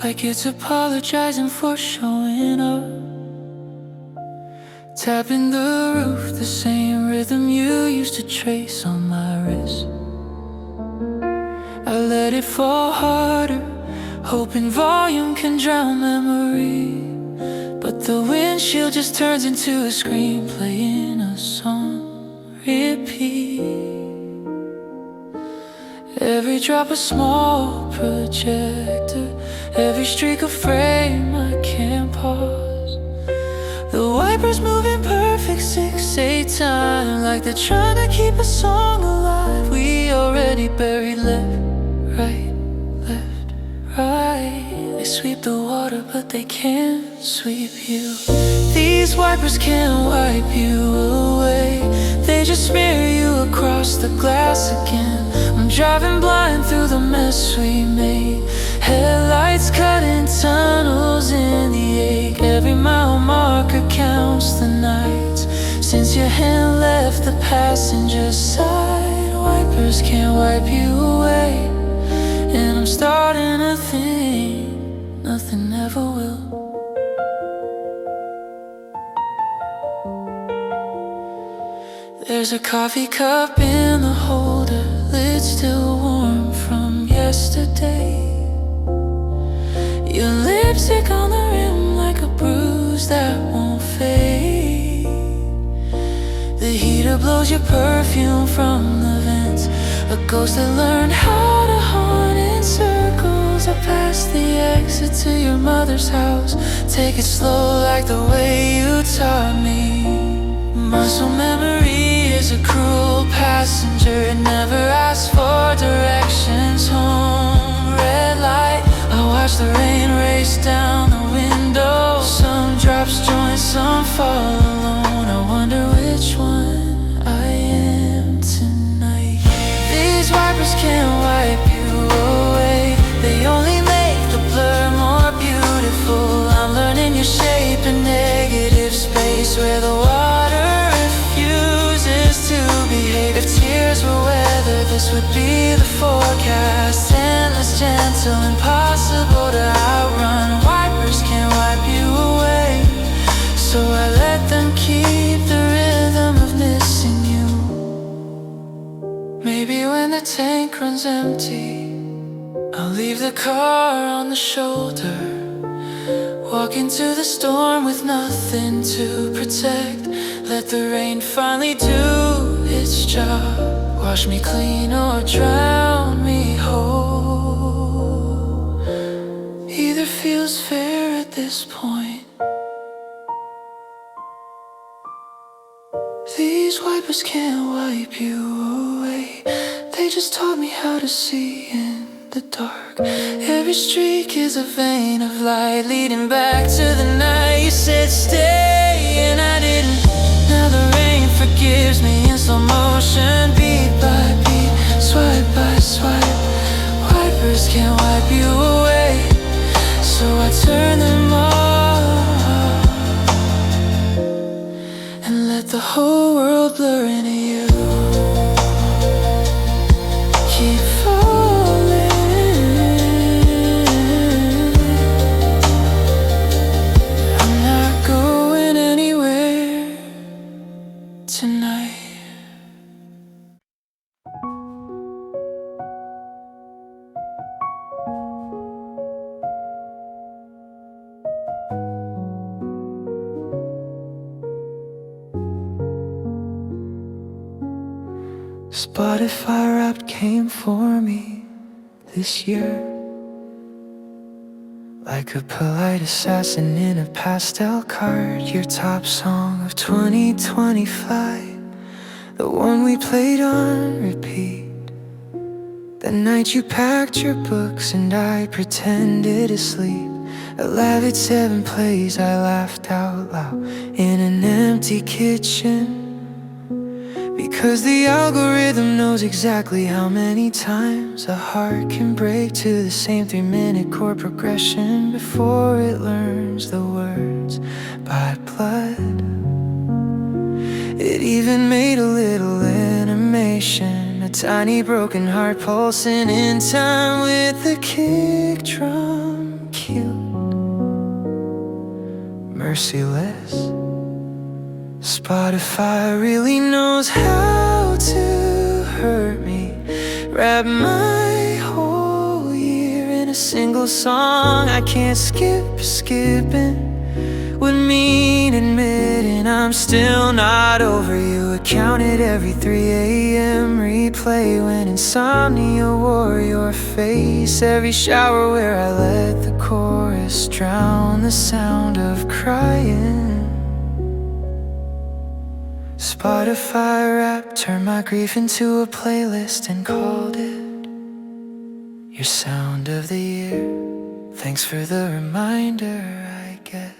like it's apologizing for showing up. Tapping the roof, the same rhythm you used to trace on my wrist. I let it fall harder, hoping volume can drown memory. But the windshield just turns into a screen, playing us on repeat. Every drop a small projector, every streak a frame I can't pause. The wipers move in perfect 6/8 time, like they're trying to keep a song alive. We already buried left, right, left, right. They sweep the water but they can't sweep you. These wipers can't wipe you away, they just smear you across the glass again. I'm driving blind through the mess we made, headlights cutting tunnels in the ache. Every mile marker counts the nights since your hand left the passenger side. Wipers can't wipe you away, and I'm starting to think nothing ever will. There's a coffee cup in the holder, lid still warm from yesterday. Your lipstick on the rim like a bruise that won't fade. The heater blows your perfume from the vents, a ghost that learned how to haunt in circles. I passed the exit to your mother's house, take it slow like the way you taught me. Muscle memory is a cruel passenger, it never asks for directions home. Red light, I watch the rain race down the window. Some drops join, some fall alone. I wonder which one I am tonight. These wipers can't wipe you away, they only make the blur more beautiful. I'm learning your shape in negative space, where the water refuses to behave. If tears were weather, this would be the forecast. Endless, gentle, impossible to outrun. Wipers can't wipe you away, so I let them keep the rhythm of missing you. Maybe when the tank runs empty, I'll leave the car on the shoulder, walk into the storm with nothing to protect. Let the rain finally do its job, wash me clean or drown me whole. Either feels fair at this point. These wipers can't wipe you away, they just taught me how to see in the dark. Every streak is a vein of light leading back to the night you said stay, and I didn't. Now the rain forgives me in slow motion, beat by beat, swipe by swipe. Wipers can't wipe you away, so I turn them off and let the whole world blur into you. Keep Spotify Wrapped came for me this year, like a polite assassin in a pastel card. Your top song of 2025, the one we played on repeat. The night you packed your books and I pretended to sleep. 11/7 plays, I laughed out loud in an empty kitchen, because the algorithm knows exactly how many times a heart can break to the same 3-minute chord progression before it learns the words by blood. It even made a little animation, a tiny broken heart pulsing in time with the kick drum cue. merciless. Spotify really knows how to hurt me. Wrap my whole year in a single song. I can't skip skipping. Would mean admitting I'm still not over you. It counted every 3 a.m. replay when insomnia wore your face. Every shower where I let the chorus drown the sound of crying. Spotify rap turned my grief into a playlist and called it your sound of the year. Thanks for the reminder, I guess.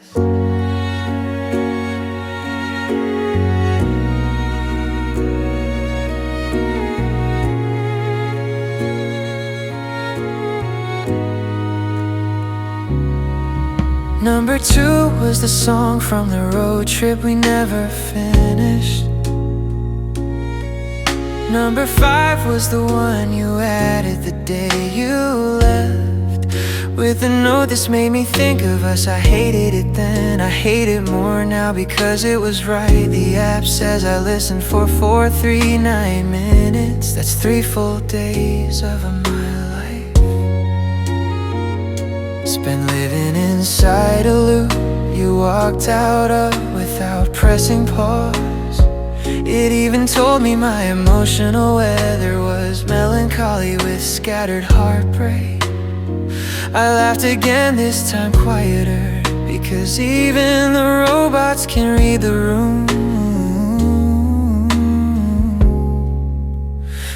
Number 2 was the song from the road trip we never finished. Number 5 was the one you added the day you left, with a note this made me think of us. I hated it then, I hate it more now because it was right. The app says I listened for 439 minutes. That's 3 full days of my life spent living inside a loop you walked out of without pressing pause. It even told me my emotional weather was melancholy with scattered heartbreak. I laughed again, this time quieter, because even the robots can read the room.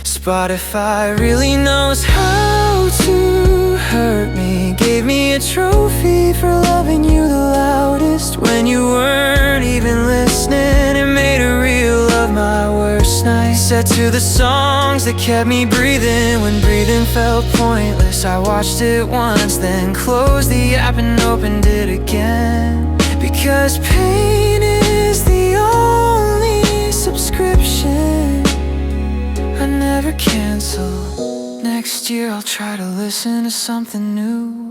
Spotify really knows how to hurt me. Gave me a trophy for loving you the loudest when you weren't even listening. It made a reel of my worst night, set to the songs that kept me breathing when breathing felt pointless. I watched it once, then closed the app and opened it again, because pain is the only subscription I never cancel. Next year I'll try to listen to something new.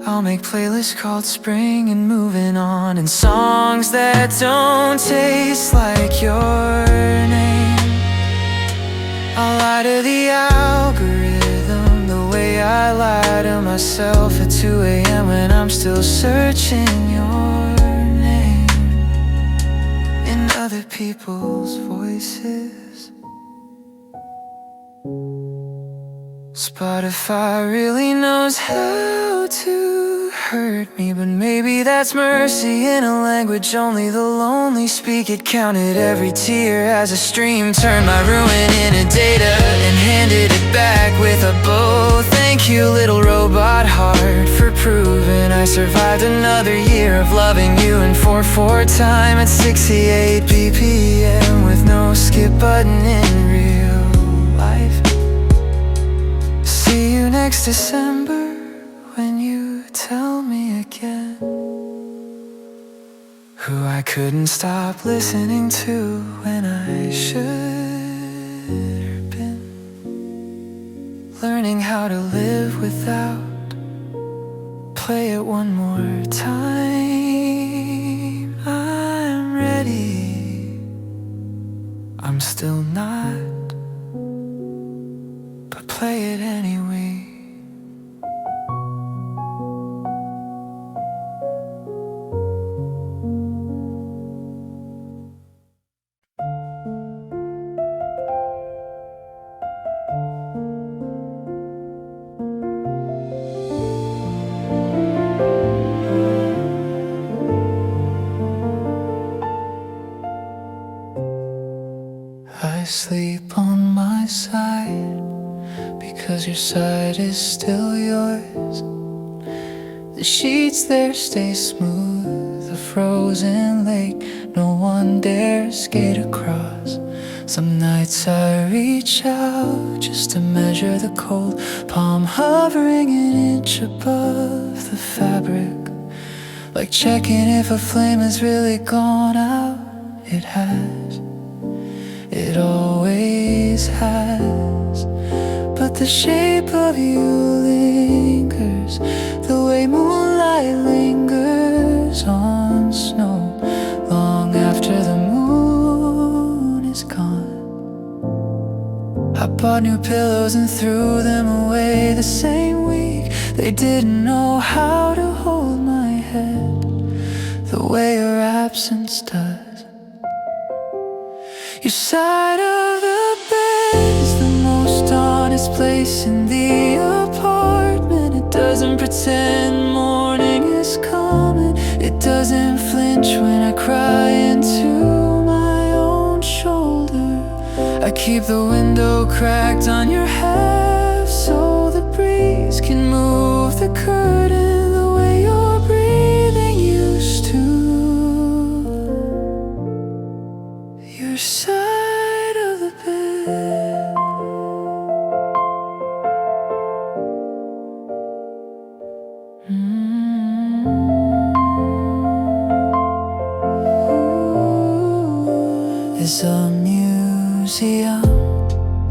I'll make playlists called Spring and Moving On, and songs that don't taste like your name. I'll lie to the algorithm the way I lie to myself at 2 a.m. when I'm still searching your name in other people's voices. Spotify really knows how to hurt me, but maybe that's mercy in a language only the lonely speak. It counted every tear as a stream, turned my ruin into data and handed it back with a bow. Thank you, little robot heart, for proving I survived another year of loving you in 4/4 time at 68 BPM with no skip button in real life. See you next December when you tell me again who I couldn't stop listening to when I should have been learning how to live without. Play it one more time. I'm ready. I'm still not, but play it anyway. I sleep on my side because your side is still yours. The sheets there stay smooth, a frozen lake no one dares skate across. Some nights I reach out just to measure the cold, palm hovering an inch above the fabric, like checking if a flame has really gone out. It has, it always has. But the shape of you lingers, the way moonlight lingers on snow. bought new pillows and threw them away the same week. They didn't know how to hold my head the way your absence does. Your side of the bed is the most honest place in the apartment. It doesn't pretend morning is coming. It doesn't flinch when I cry into my own shoulder. I keep the window cracked on your half so the breeze can move the curtain the way your breathing used to. Your side of the bed. It's a museum.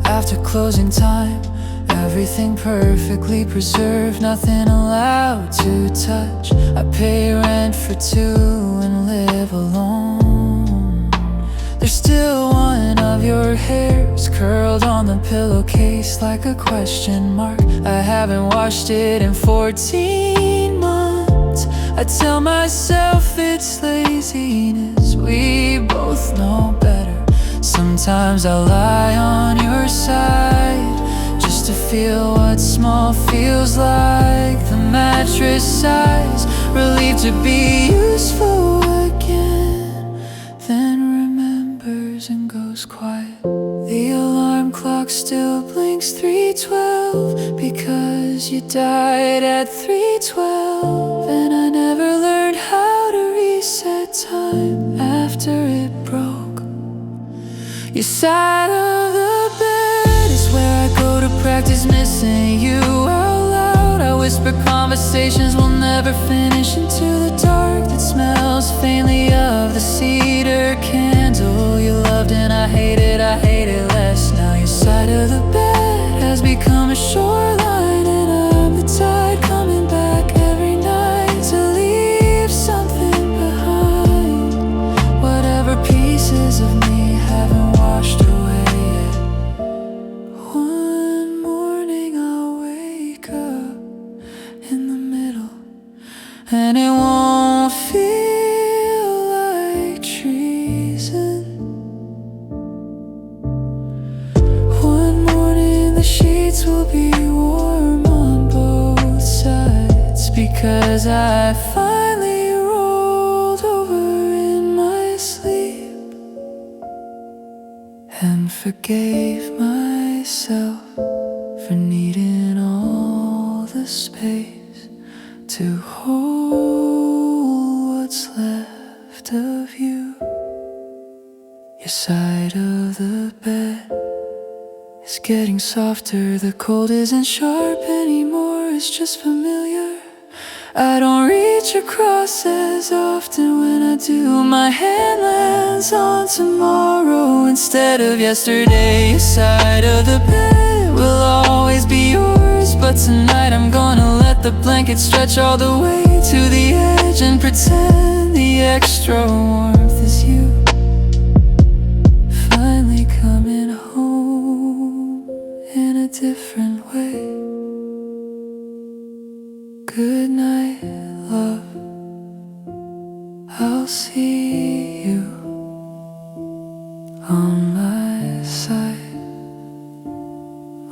After closing time, everything perfectly preserved, nothing allowed to touch. I pay rent for two and live alone. There's still one of your hairs curled on the pillowcase like a question mark. I haven't washed it in 14 months. I tell myself it's laziness, we both know better. Sometimes I lie on your side just to feel what small feels like. The mattress sighs, relieved to be useful again, then remembers and goes quiet. The alarm clock still blinks 3:12 because you died at 3:12, and I never learned how to reset time after it broke. Your side of the bed is where I go to practice missing you out loud. I whisper conversations we'll never finish into the dark that smells faintly of the cedar candle you loved, and I hate it less now. Your side of the bed has become a shoreline, and I'm the tide coming back every night to leave something behind. Whatever pieces of me haven't washed away yet. One morning I'll wake up in the middle, and it won't feel like treason. One morning the sheets will be warm on both sides because I finally rolled over in my sleep and forgave myself for needing all the space to hold what's left of you. Your side of the bed is getting softer. The cold isn't sharp anymore, it's just familiar. I don't reach across as often when I do. My hand lands on tomorrow instead of yesterday. Your side of the bed will always be yours, but tonight I'm gonna let the blanket stretch all the way to the edge and pretend the extra warmth is you finally coming home in a different way. Good night, love. I'll see you on my side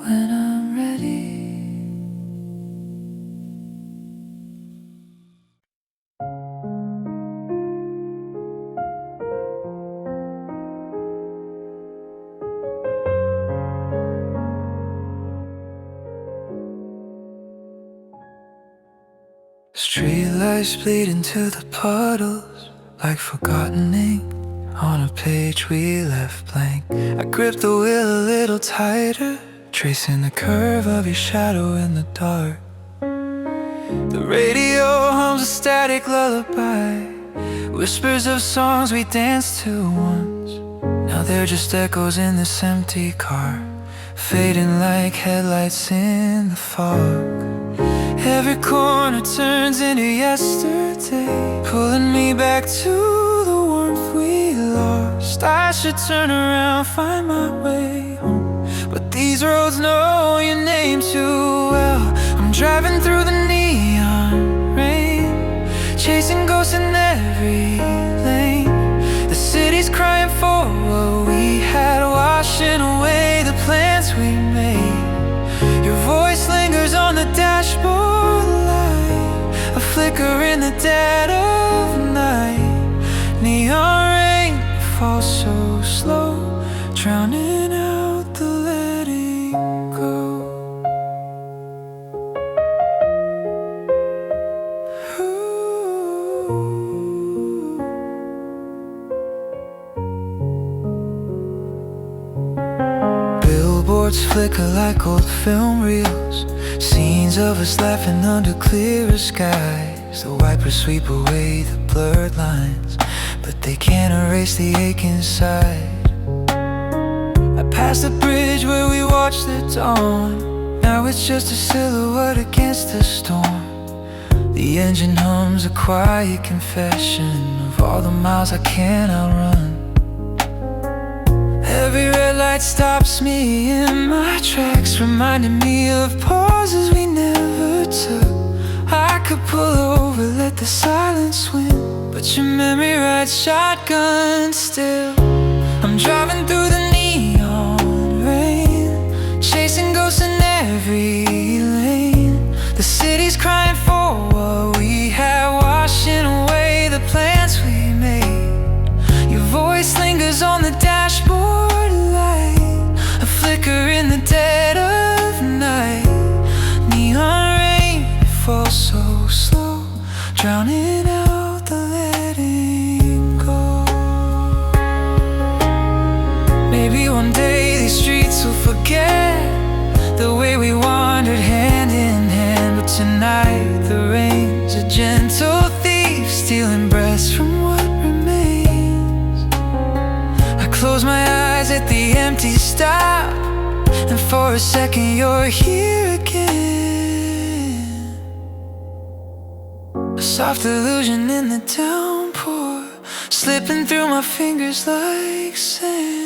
when I'm ready. Streetlights bleed into the puddles like forgotten ink on a page we left blank. I grip the wheel a little tighter, tracing the curve of your shadow in the dark. The radio hums a static lullaby, whispers of songs we danced to once. Now they're just echoes in this empty car, fading like headlights in the fog. Every corner turns into yesterday, pulling me back to the warmth we lost. I should turn around, find my way home, but these These roads know your name too well. I'm driving through the neon rain, chasing ghosts in every lane. The city's crying for what we had, washing away the plans we made. Your voice lingers on the dashboard light, a flicker in the dead of night. Neon rain falls so slow, drowning out the letting go. Billboards flicker like old film reels, scenes of us laughing under clearer skies. The wipers sweep away the blurred lines, but they can't erase the ache inside. I passed the bridge where we watched the dawn. Now it's just a silhouette against the storm. The engine hums a quiet confession of all the miles I can't outrun. Every red light stops me in my tracks, reminding me of pauses we never took. I could pull over, let the silence win, but your memory rides shotgun still. I'm driving through the neon rain, chasing ghosts in every lane. The city's crying for what we had, washing away the plans we made. Your voice lingers on the dashboard light, a flicker in the dead of night. Neon rain falls so slow, drowning out the letting go. Maybe one day these streets will forget the way we wandered hand in hand, but tonight the rain's a gentle thief, stealing breaths from what remains. I close my eyes at the empty stop, and for a second you're here again. A soft illusion in the downpour, slipping through my fingers like sand.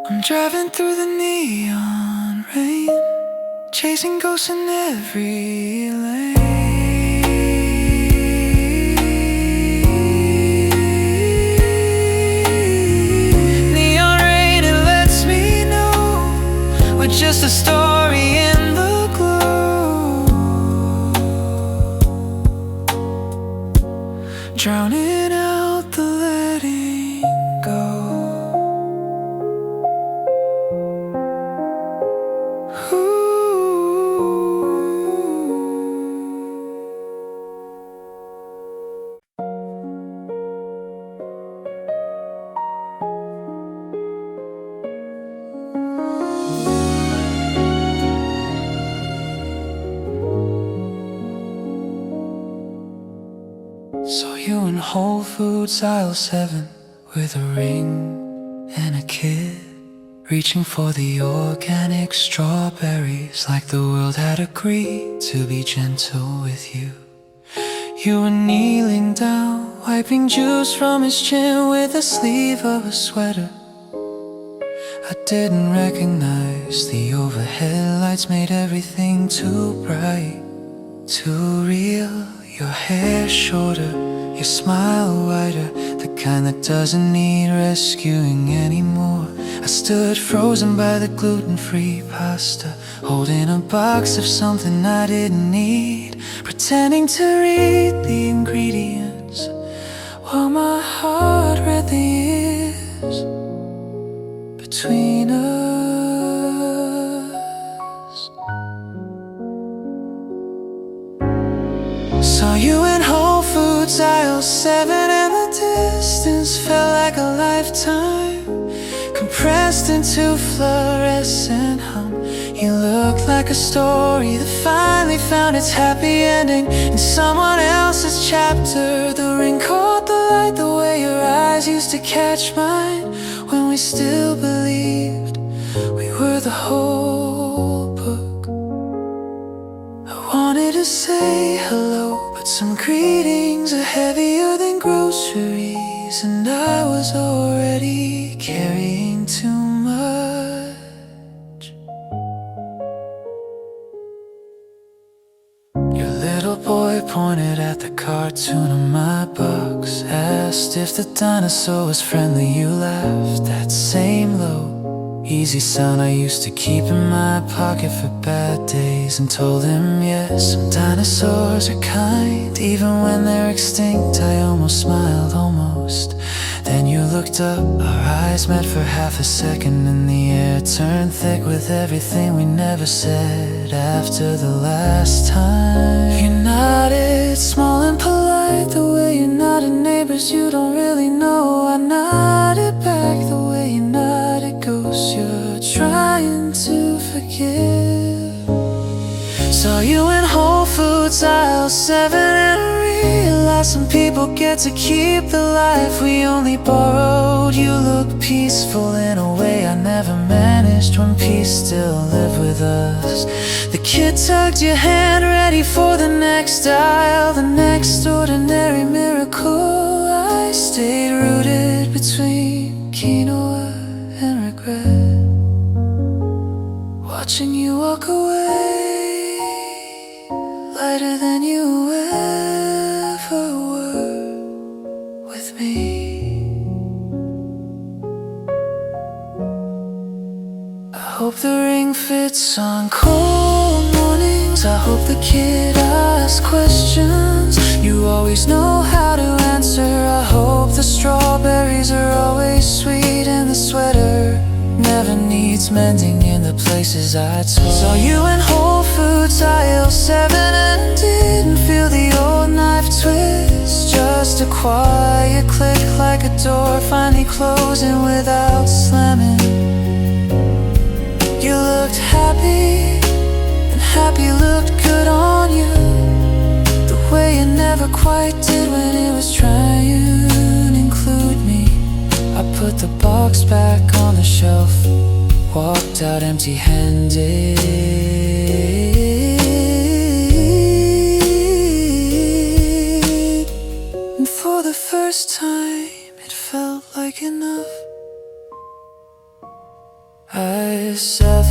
I'm driving through the neon rain, chasing ghosts in every lane. Neon rain, it lets me know we're just a story in the glow, drowning out the letting go. Saw you in Whole Foods aisle 7 with a ring and a kid, reaching for the organic strawberries, like the world had agreed to be gentle with you. You were kneeling down, wiping juice from his chin with the sleeve of a sweater. I didn't recognize the overhead lights, made everything too bright, too real. Your hair shorter, your smile wider, the kind that doesn't need rescuing anymore. I stood frozen by the gluten-free pasta, holding a box of something I didn't need, pretending to read the ingredients while my heart read the years between us. Saw you in Whole Foods aisle 7, and the distance felt like a lifetime, compressed into fluorescent hum. You looked like a story that finally found its happy ending in someone else's chapter. The ring caught the light the way your eyes used to catch mine, when we still believed we were the whole book. I wanted to say hello, but some greetings are heavier than groceries, and I was already carrying too much. boy pointed at the cartoon on my box, asked if the dinosaur was friendly. You laughed, that same low, easy sound I used to keep in my pocket for bad days, and told him yes, some dinosaurs are kind, even when they're extinct. I almost smiled, almost. Then you looked up, our eyes met for half a second, and the air turned thick with everything we never said after the last time. You nodded, small and polite, the way you nodded neighbors you don't really know. I nodded back the way you nodded ghosts you're trying to forgive. Saw you in Whole Foods aisle 7 and realized some people get to keep the life we only borrowed. You look peaceful in a way I never managed when peace still lived with us. The kid tugged your hand, ready for the next aisle, the next ordinary miracle. I stayed rooted between quinoa and regret, watching you walk away, lighter than you ever were with me. I hope the ring fits on cold mornings. I hope the kid asks questions you always know how to answer. I hope the strawberries are always sweet and the sweater never needs mending in the places I told. Saw you in Whole Foods aisle 7 and didn't feel the old knife twist, just a quiet click like a door finally closing without slamming. You looked happy, and happy looked good on you, the way you never quite did when it was trying to include me. I put the box back on the shelf, walked out empty-handed, and for the first time it felt like enough. I 7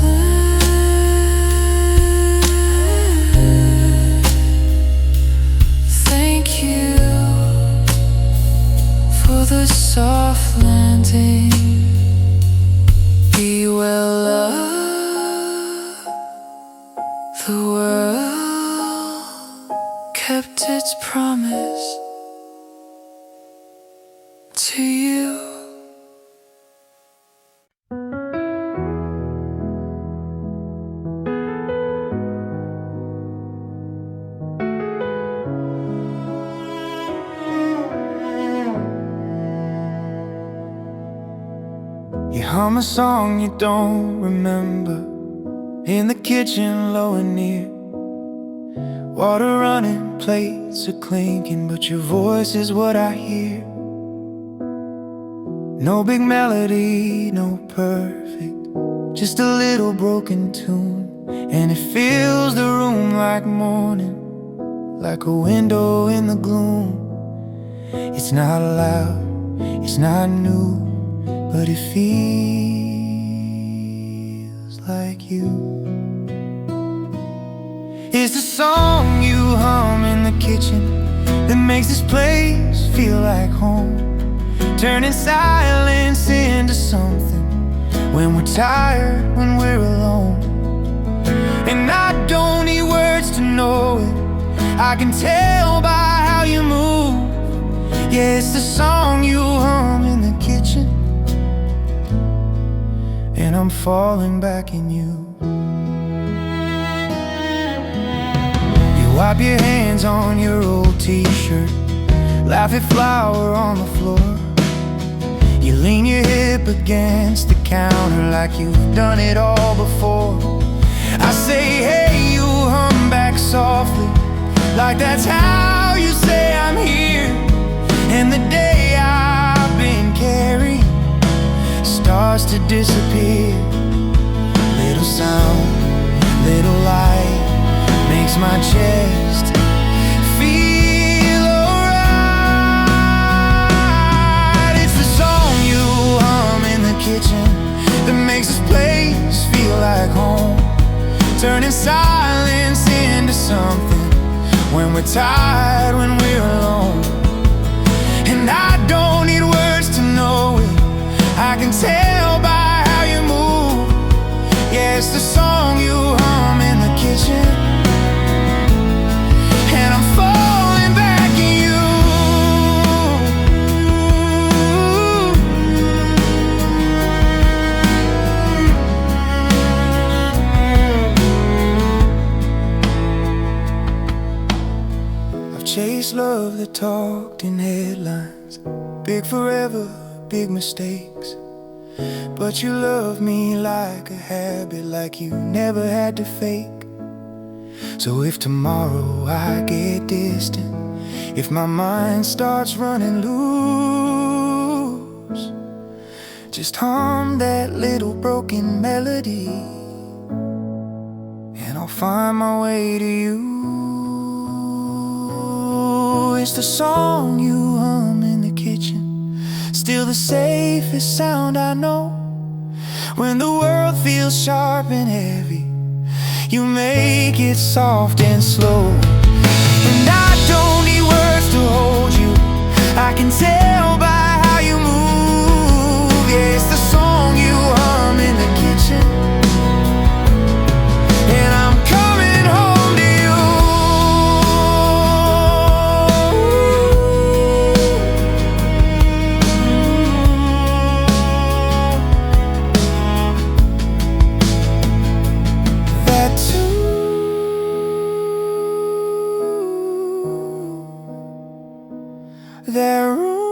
thank you for the soft landing. Be well loved. The world kept its promise to you. You hum a song you don't remember, in the kitchen low and near. Water running, plates are clinking, but your voice is what I hear. No big melody, no perfect, just a little broken tune, and it fills the room like morning, like a window in the gloom. It's not loud, it's not new, but it feels like you. It's the song you hum in the kitchen that makes this place feel like home, turning silence into something when we're tired, when we're alone. And I don't need words to know it, I can tell by how you move. Yeah, it's the song you hum in the kitchen, and I'm falling back in you. You wipe your hands on your old t-shirt, laugh at flour on the floor. You lean your hip against the counter like you've done it all before. I say, hey, you hum back softly, like that's how you say I'm here. And the day I've been carrying starts to disappear. Little sound, little light makes my chest feel alright. It's the song you hum in the kitchen that makes this place feel like home, turning silence into something when we're tired, when we're alone. And I don't need words to know it, I can tell by how you move. Yeah, it's the song you hum in the kitchen, and I'm falling back in you. I've chased love that talked in headlines, big forever, big mistakes. But you love me like a habit, like you never had to fake. So if tomorrow I get distant, if my mind starts running loose, just hum that little broken melody, and I'll find my way to you. It's the song you hum in the kitchen, still the safest sound I know. When the world feels sharp and heavy, you make it soft and slow. And I don't need words to hold you, I can tell by how you move. Yeah, it's the song you hum in the kitchen, and I'm coming home to you. That room,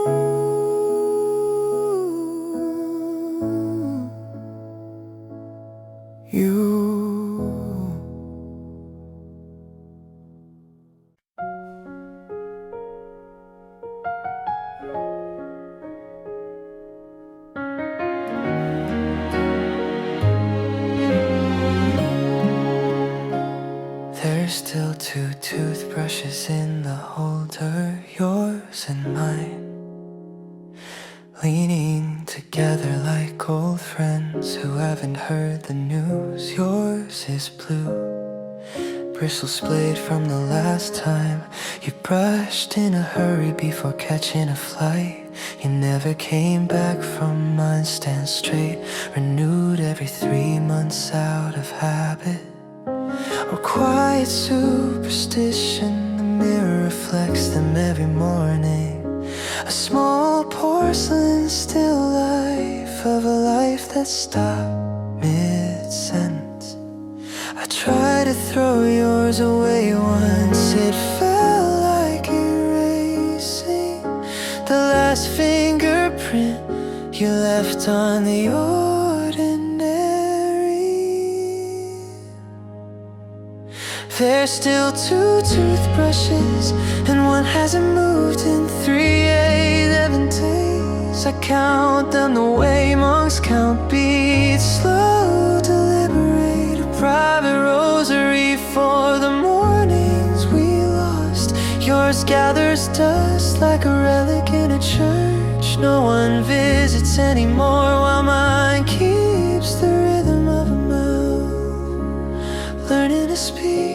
you. There's still 2 toothbrushes in the holder, yours and mine, leaning together like old friends who haven't heard the news. Yours is blue, bristles splayed from the last time you brushed in a hurry before catching a flight. You never came back from mine, stand straight, renewed every 3 months out of habit or quiet superstition. The mirror reflects them every morning, a small porcelain still life of a life that stopped mid-sentence. I tried to throw yours away once, it felt like erasing the last fingerprint you left on the There's still 2 toothbrushes, and one hasn't moved in 311 days. I count them the way monks count beats, slow, deliberate, a private rosary for the mornings we lost. Yours gathers dust like a relic in a church no one visits anymore, while mine keeps the rhythm of a mouth, learning to speak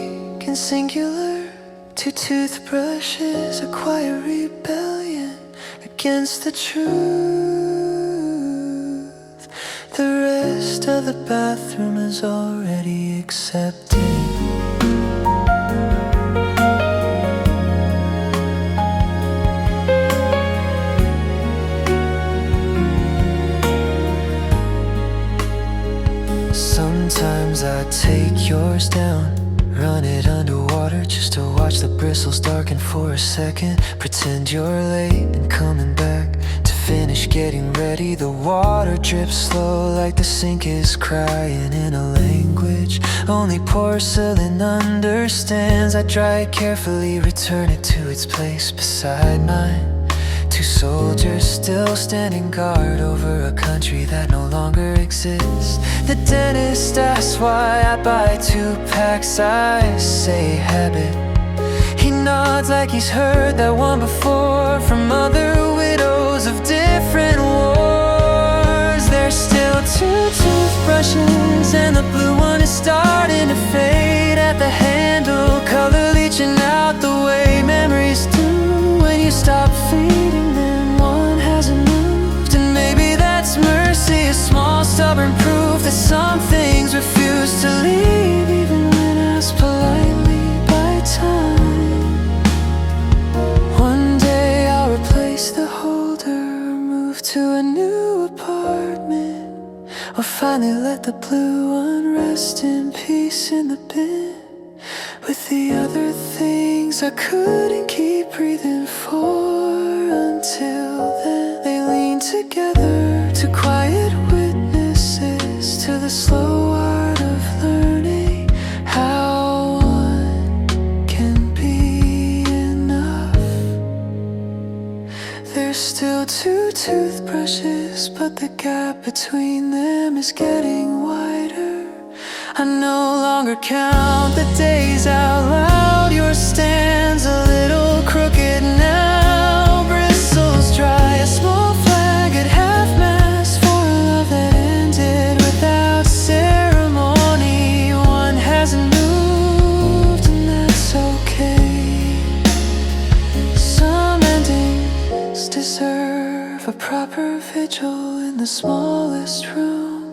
in singular. 2 toothbrushes, a quiet rebellion against the truth. The rest of the bathroom is already accepted. Sometimes I take yours down, run it underwater just to watch the bristles darken for a second. Pretend you're late and coming back to finish getting ready. The water drips slow like the sink is crying in a language only porcelain understands. I dry it carefully, return it to its place beside mine. 2 soldiers still standing guard over a country that no longer exists. The dentist asks why I buy 2 packs. I say habit. He nods like he's heard that one before from other widows of different wars. There's still 2 toothbrushes, and the blue one is starting to fade at the handle, color leaching out the that some things refuse to leave, even when asked politely by time. One day I'll replace the holder, move to a new apartment, or finally let the blue one rest in peace in the bin with the other things I couldn't keep breathing for. Until then, they lean together to quiet witnesses to the slow art of learning how one can be enough. There's still 2 toothbrushes, but the gap between them is getting wider. I no longer count the days out loud. Yours stands a little crooked now, bristles dry, a small flag at half-mast for a love that ended without ceremony. One hasn't moved, and that's okay. Some endings deserve a proper vigil in the smallest room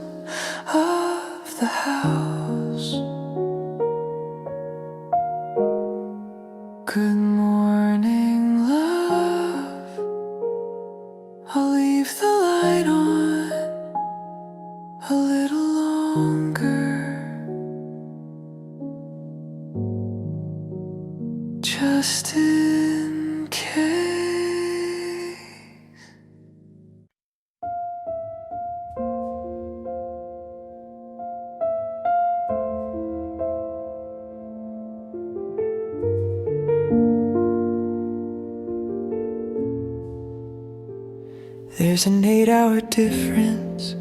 of the house. Good morning, love. I'll leave the light on a little longer, just in case. There's an 8-hour difference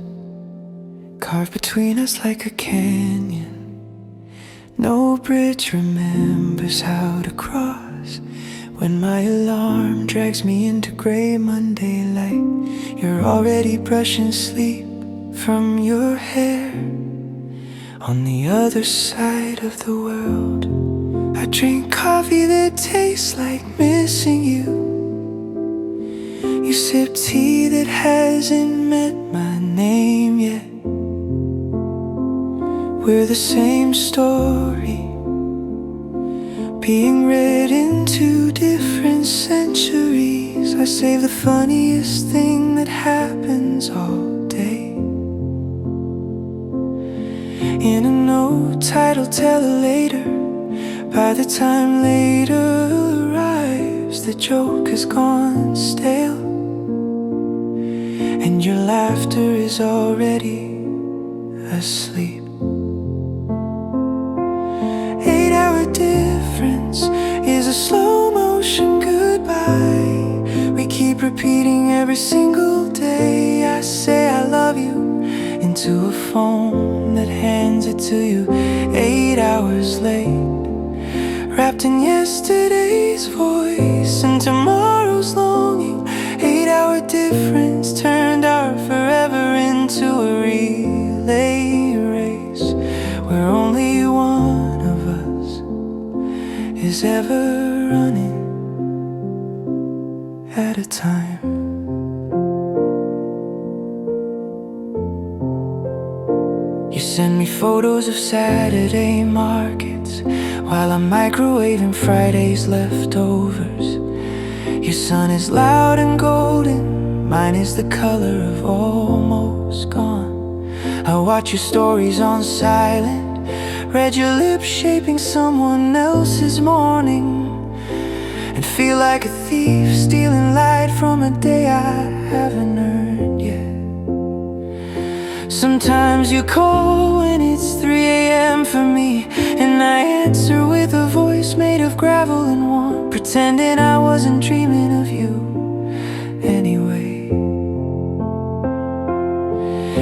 carved between us like a canyon. No bridge remembers how to cross when my alarm drags me into gray Monday light. You're already brushing sleep from your hair on the other side of the world. I drink coffee that tastes like missing you. You sip tea that hasn't met my name yet. We're the same story, being read in 2 different centuries. I save the funniest thing that happens all day in a note I'll tell her later. By the time later arrives, the joke has gone stale, and your laughter is already asleep. 8-hour difference is a slow motion goodbye we keep repeating every single day. I say I love you into a phone that hands it to you 8 hours late, wrapped in yesterday's voice and tomorrow's longing. 8-hour difference turned our forever into a relay race where only one of us is ever running at a time. You send me photos of Saturday markets while I'm microwaving Friday's leftovers. Your sun is loud and golden, mine is the color of almost gone. I watch your stories on silent, read your lips shaping someone else's morning, and feel like a thief stealing light from a day I haven't earned yet. Sometimes you call when it's 3 a.m. for me, and I answer with a voice made of gravel and warmth, pretending I wasn't dreaming of you anyway.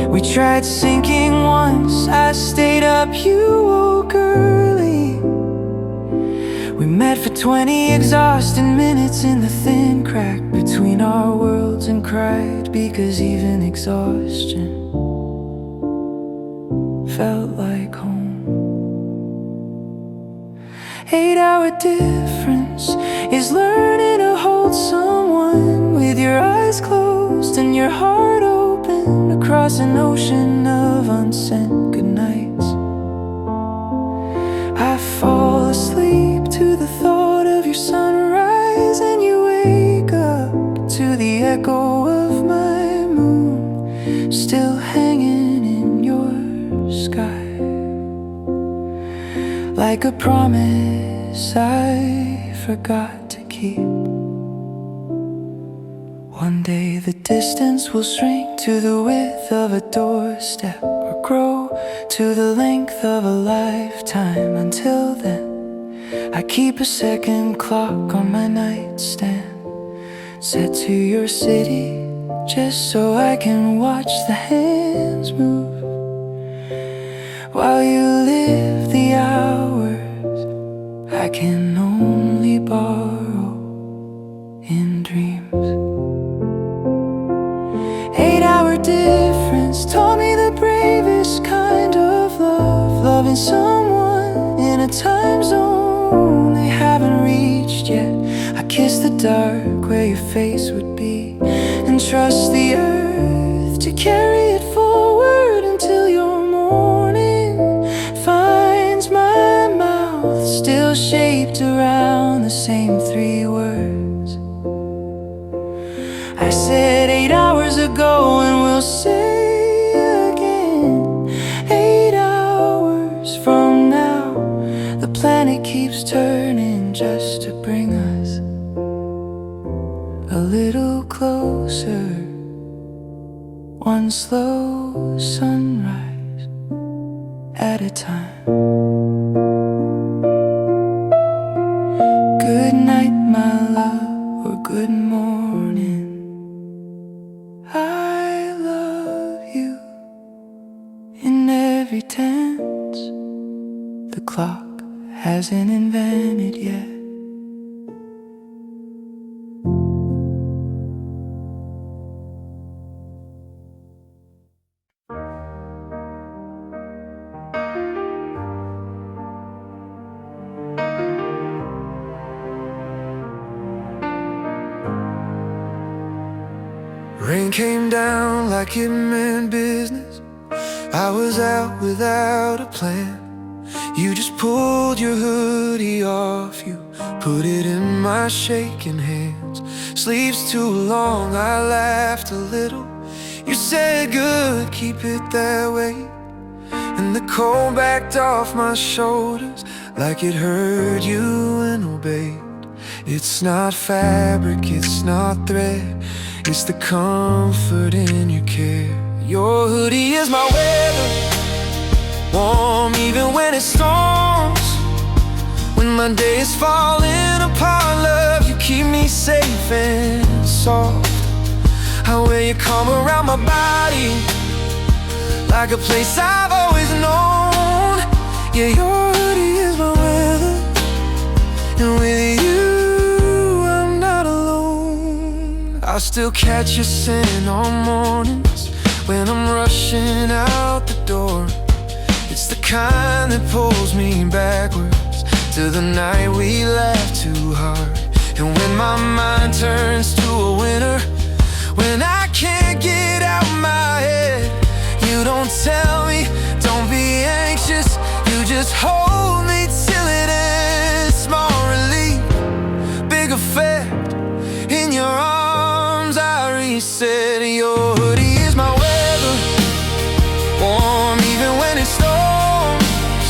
We tried sinking once, I stayed up, you woke early. We met for 20 exhausting minutes in the thin crack between our worlds, and cried because even exhaustion felt like home. 8-hour difference is learning to hold someone with your eyes closed and your heart open across an ocean of of unsent goodnights. I fall asleep to the thought of your sunrise, and you wake up to the echo of my moon still hanging in your sky, like a promise I forgot to keep. One day the distance will shrink to the width of a doorstep, or grow to the length of a lifetime. Until then, I keep a second clock on my nightstand, set to your city, just so I can watch the hands move while you live the hours I can only borrow in dreams. 8-hour difference taught me the bravest kind of love, loving someone in a time zone they haven't reached yet. I kiss the dark where your face would be, and trust the earth to carry it forward until your morning finds my mouth still shaped around the same 3 words I said 8 hours ago, and we'll say again 8 hours from now. The planet keeps turning just to bring us a little closer, one slow sunrise at a time. Good night, my love, or good morning. I love you in every tense the clock hasn't invented yet. Rain came down like it meant business. I was out without a plan. You just pulled your hoodie off, you put it in my shaking hands. Sleeves too long, I laughed a little. You said good, keep it that way. And the cold backed off my shoulders like it heard you and obeyed. It's not fabric, it's not thread, it's the comfort in your care. Your hoodie is my weather, warm even when it storms. When my day is falling apart, love, you keep me safe and soft. I wear your calm around my body, like a place I've always known. Yeah, your hoodie is my weather, and with you I'm not alone. I'll still catch you scent on mornings when I'm rushing out the door. It's the kind that pulls me backwards to the night we laughed too hard. And when my mind turns to a winter, when I can't get out my head, you don't tell me, don't be anxious, you just hold me till it ends. Small relief, big effect, in your arms I reset. Your hoodie is my weather, warm even when it storms.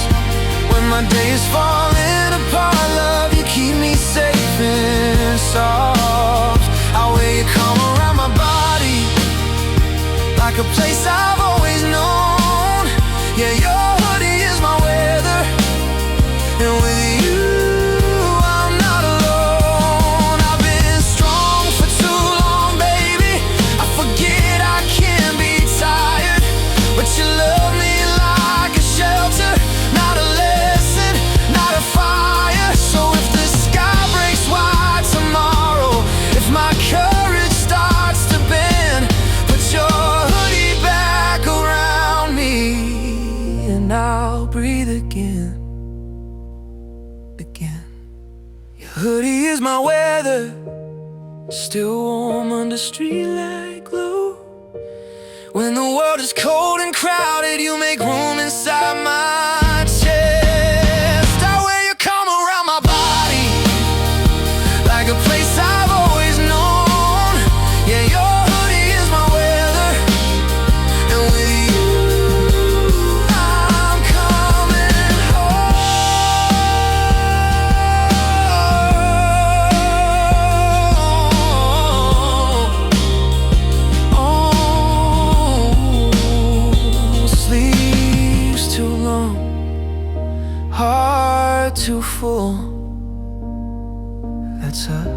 When my day is falling apart, love, you keep me safe and soft. I wear you calm around my body, like a place I've always known. Yeah, your hoodie is my weather, and with you I'm not alone. I've been strong for too long, baby, I forget I can be tired. But you love me like a shelter, not a lesson, not a fire. So if the sky breaks wide tomorrow, if my courage starts to bend, put your hoodie back around me, and I'll breathe again. Your hoodie is my weather, still warm under streetlight glow. When When the world is cold and crowded, you make room inside my chest. I wear your calm around my body, like a place I've always known. Yeah, your hoodie is my weather, and with you I'm coming home. Sleeps too long, heart too full. That's us.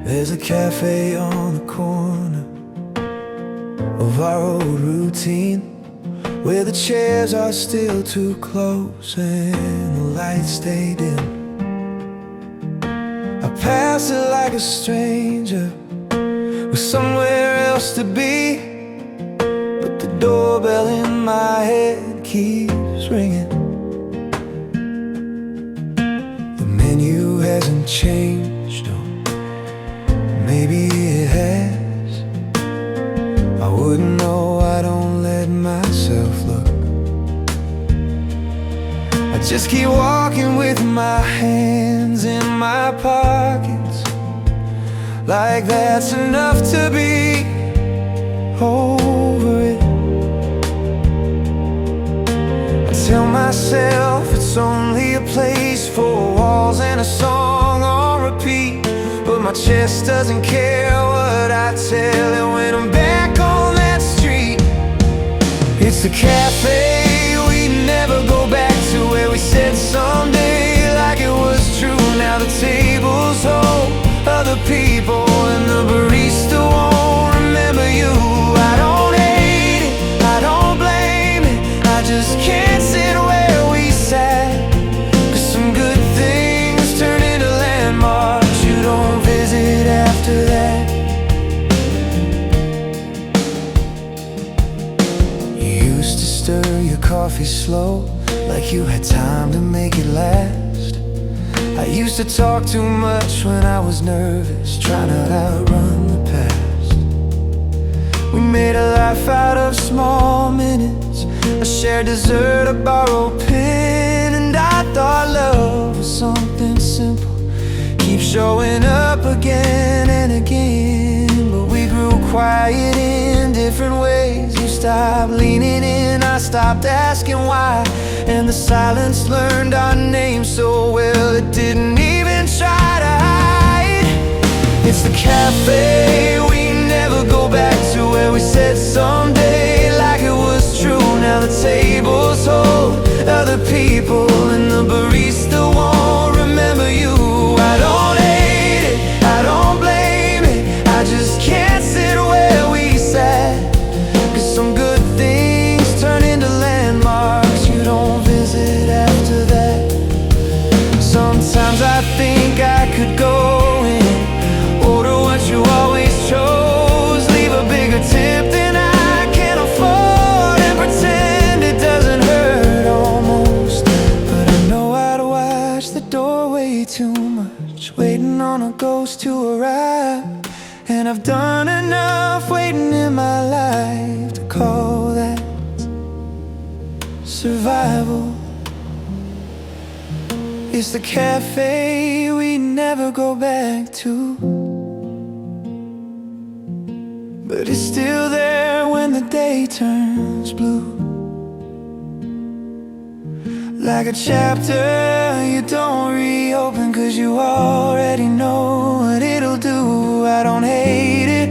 There's a cafe on the corner of our old routine, where the chairs are still too close and the lights stay dim. I pass it like a stranger with somewhere else to be, but the doorbell in my head keeps ringing. The menu hasn't changed, or maybe it has. I wouldn't know, I don't let myself look. I just keep walking with my hands in my pockets, like that's enough to be over it. I tell myself it's only a place for walls and a song on repeat, but my chest doesn't care what I tell it when I'm back on that street. It's the cafe we never go back to, where we said someday like it was true. Now the tables hold other people, and the barista won't remember you. I don't hate it, I don't blame it, I just can't sit where we sat, 'cause some good things turn into landmarks you don't visit after that. You used to stir your coffee slow, like you had time to make it last. I used to talk too much when I was nervous, trying to outrun the past. We made a life out of small minutes, a shared dessert, a borrowed pen, and I thought love was something simple, keep showing up again and again. But we grew quiet in different ways. You stopped leaning in, I stopped asking why, and the silence learned our names so well it didn't even try to hide. It's the cafe we never go back to, where we said someday like it was true. Now the tables hold other people, and the barista won't remember you. I don't hate it, I don't blame it, I just can't sit where we sat, 'cause some good things turn into landmarks you don't visit after that. Sometimes I think I could go in, order what you always chose, leave a bigger tip than I can afford, and pretend it doesn't hurt almost. But I know I'd watch the doorway too much, waiting on a ghost to arrive. And I've done enough waiting in my life to call that survival. It's the cafe we never go back to, but it's still there when the day turns blue. Like a chapter you don't reopen, 'cause you already know what it'll do. I don't hate it,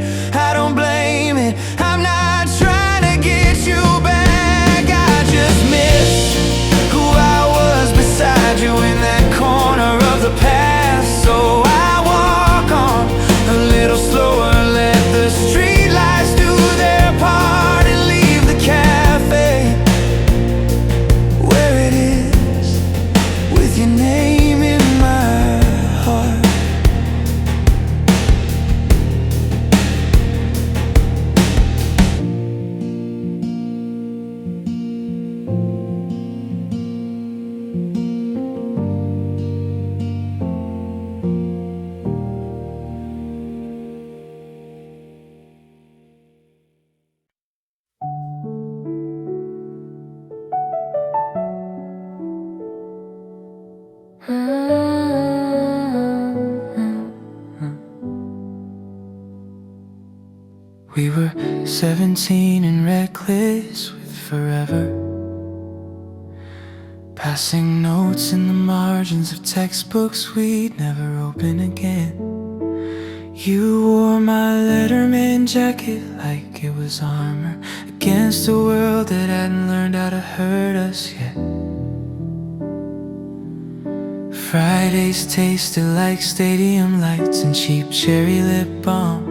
I don't blame it, I'm not trying to get you back. I just miss who I was beside you in that corner of the past. So I walk on a little slower, let the street lights do their part, and leave the cafe where it is, with your 17 and reckless with forever, passing notes in the margins of textbooks we'd never open again. You wore my Letterman jacket like it was armor against a world that hadn't learned how to hurt us yet. Fridays tasted like stadium lights and cheap cherry lip balm.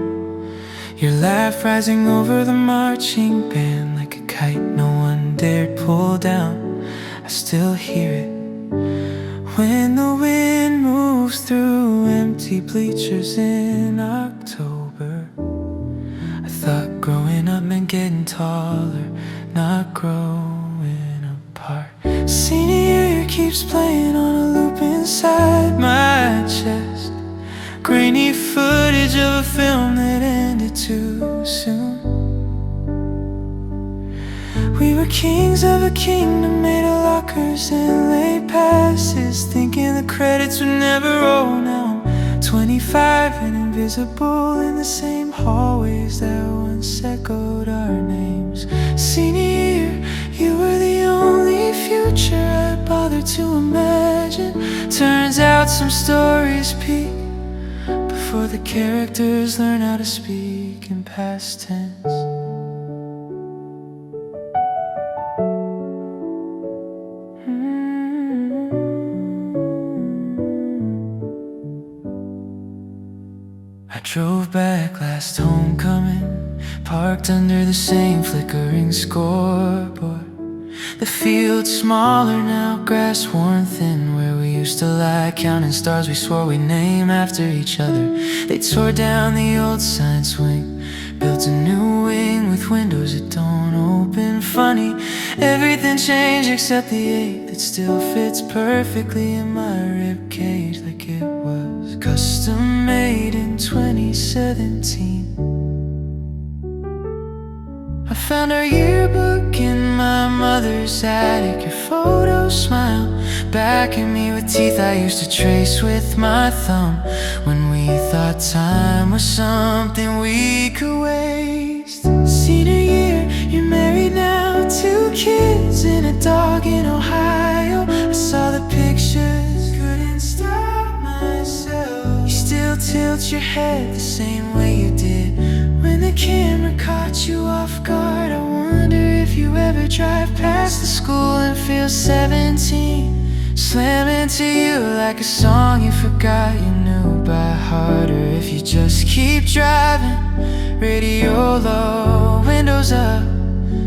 Your laugh rising over the marching band like a kite no one dared pull down. I still hear it when the wind moves through empty bleachers in October. I thought growing up meant getting taller, not growing apart. Senior year keeps playing on a loop inside my chest, grainy footage of a film that ended too soon. We were kings of a kingdom made of lockers and late passes, thinking the credits would never roll. Now I'm 25 and invisible in the same hallways that once echoed our names. Senior year, you were the only future I bothered to imagine. Turns out some stories peak before the characters learn how to speak in past tense. I drove back last homecoming, parked under the same flickering scoreboard. The field's smaller now, grass worn thin. Where we used to lie counting stars we swore we'd name after each other. They tore down the old science wing, built a new wing with windows that don't open. Funny, everything changed except the ache that still fits perfectly in my ribcage, like it was custom made in 2017. I found our yearbook in my mother's attic. Your photo smile back at me with teeth I used to trace with my thumb, when we thought time was something we could waste. Senior year, you're married now, 2 kids and a dog in Ohio. I saw the pictures, couldn't stop myself. You still tilt your head the same way you did when the camera caught you off guard. I wonder if you ever drive past the school and feel 17, slam into you like a song you forgot you knew by heart. Or if you just keep driving, radio low, windows up,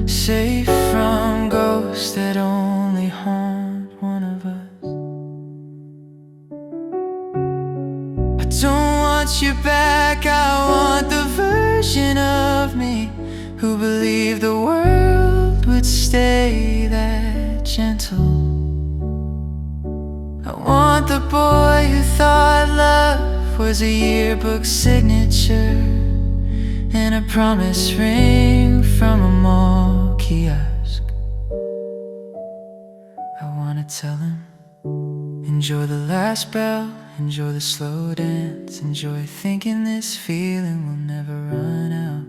safe from ghosts that only haunt one of us. I don't want you back, I want the version of me who believed the world would stay that gentle. I want the boy who thought love was a yearbook signature and a promise ring from a mall kiosk. I wanna tell him, enjoy the last bell, enjoy the slow dance, enjoy thinking this feeling will never run out.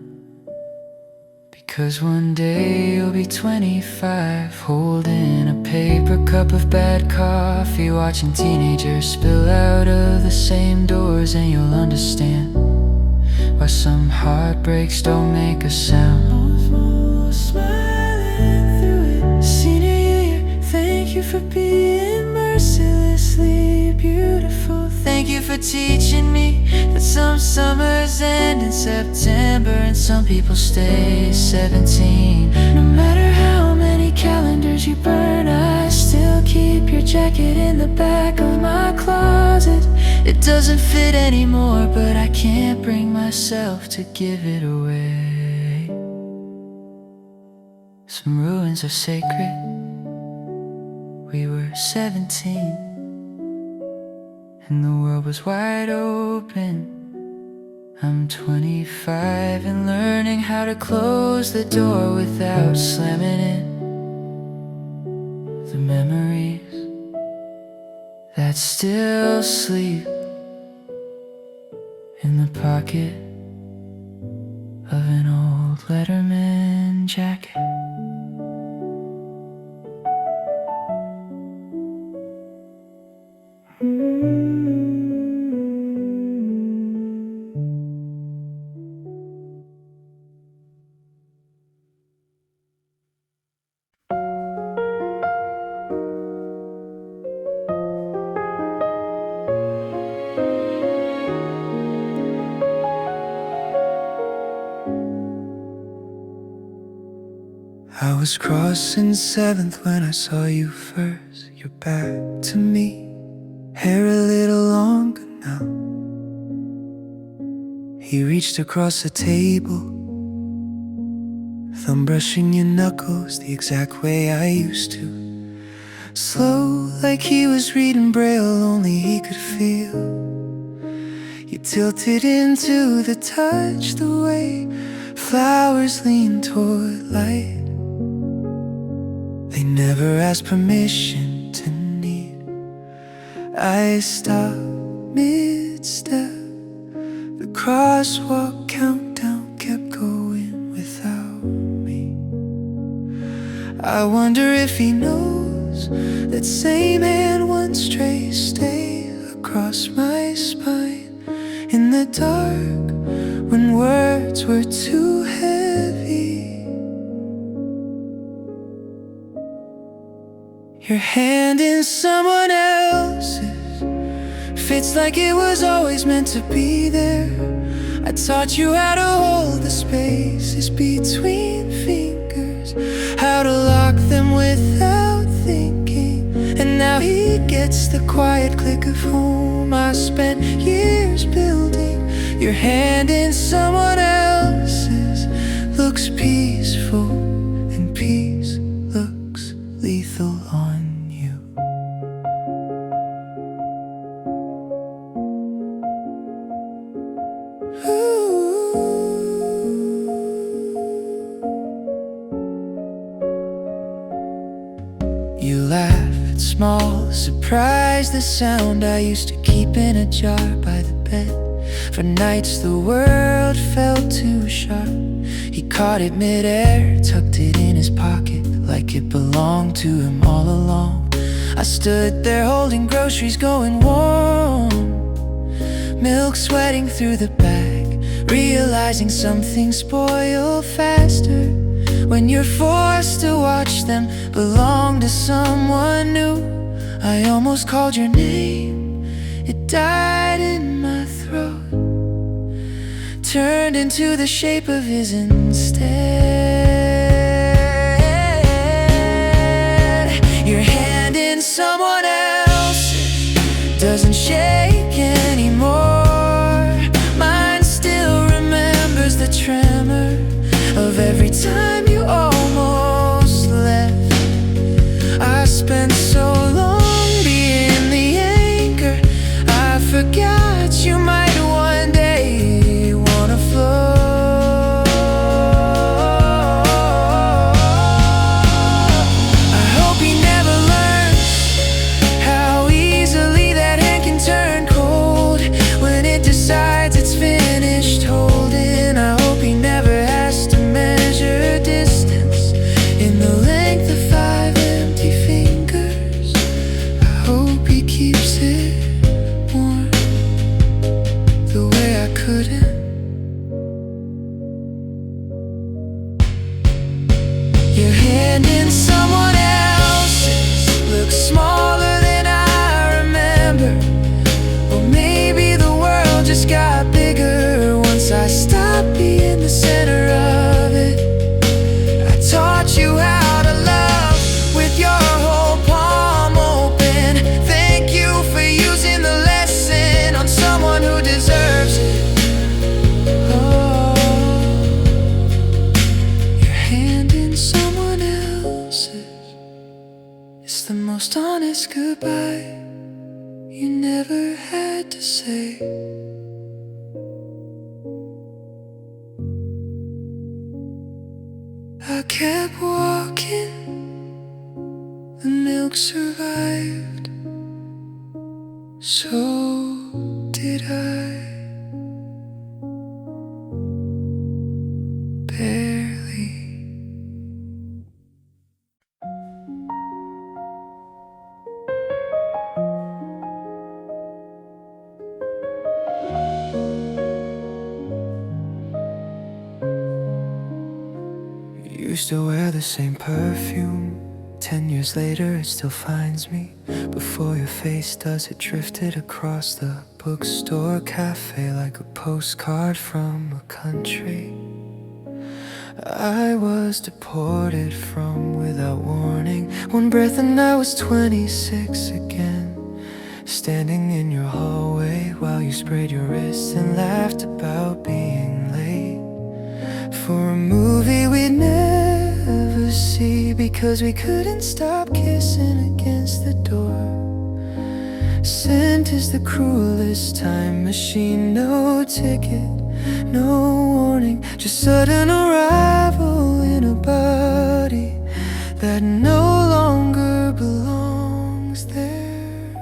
Because one day you'll be 25, holding a paper cup of bad coffee, watching teenagers spill out of the same doors, and you'll understand why some heartbreaks don't make a sound. Smiling through it. Senior year, thank you for being mercilessly beautiful. Thank you for teaching me that some summers end in September and some people stay 17. No matter how many calendars you burn, I still keep your jacket in the back of my closet. It doesn't fit anymore, but I can't bring myself to give it away. Some ruins are sacred. We were 17 and the world was wide open. I'm 25 and learning how to close the door without slamming it. The memories that still sleep in the pocket of an old old Letterman jacket. I was crossing 7th when I saw you first. Your back to me, hair a little longer now. He reached across the table, thumb brushing your knuckles the exact way I used to. Slow, like he was reading Braille, only he could feel. You tilted into the touch, the way flowers lean toward light. They never asked permission to need. I stopped mid-step. The crosswalk countdown kept going without me. I wonder if he knows that same hand once traced stay across my spine in the dark when words were too heavy. Your hand in someone else's fits like it was always meant to be there. I taught you how to hold the spaces between fingers, how to lock them without thinking. And now he gets the quiet click of home I spent years building. Your hand in someone else's looks peaceful, and peace looks lethal on you. You laughed small, surprised the sound I used to keep in a jar by the bed. For nights the world felt too sharp. He caught it midair, tucked it in his pocket like it belonged to him all along. I stood there holding groceries going warm, milk sweating through the bag, realizing some things spoil faster when you're forced to watch them belong to someone new. I almost called your name, it died in my throat, turned into the shape of his instead. Your hand in someone else's doesn't shake anymore. Mine still remembers the tremor of every time you almost left. I spent so long being the anchor, I forgot you might one day wanna float. I hope he never learns how easily that hand can turn cold when it decides it's finished holding. I hope he never has to measure distance in the length of 5 empty fingers. I hope he keeps it warm the way I couldn't. Your hand in someone else's looks smaller than I remember. Or maybe the world just got bigger once I stopped being the center of it. I taught you how to love with your whole palm open. Thank you for using the lesson on someone who deserves it. Oh, your hand in someone else's, it's the most honest goodbye you never had to say. I kept walking, the milk survived, so did I. You still wear the same perfume. 10 years later it still finds me. Before your face does, it drifted across the bookstore cafe like a postcard from a country I was deported from without warning. One breath and I was 26 again, standing in your hallway while you sprayed your wrists and laughed about being late for a movie we'd never see, because we couldn't stop kissing against the door. Scent is the cruelest time machine. No ticket, no warning, just sudden arrival in a body that no longer belongs there.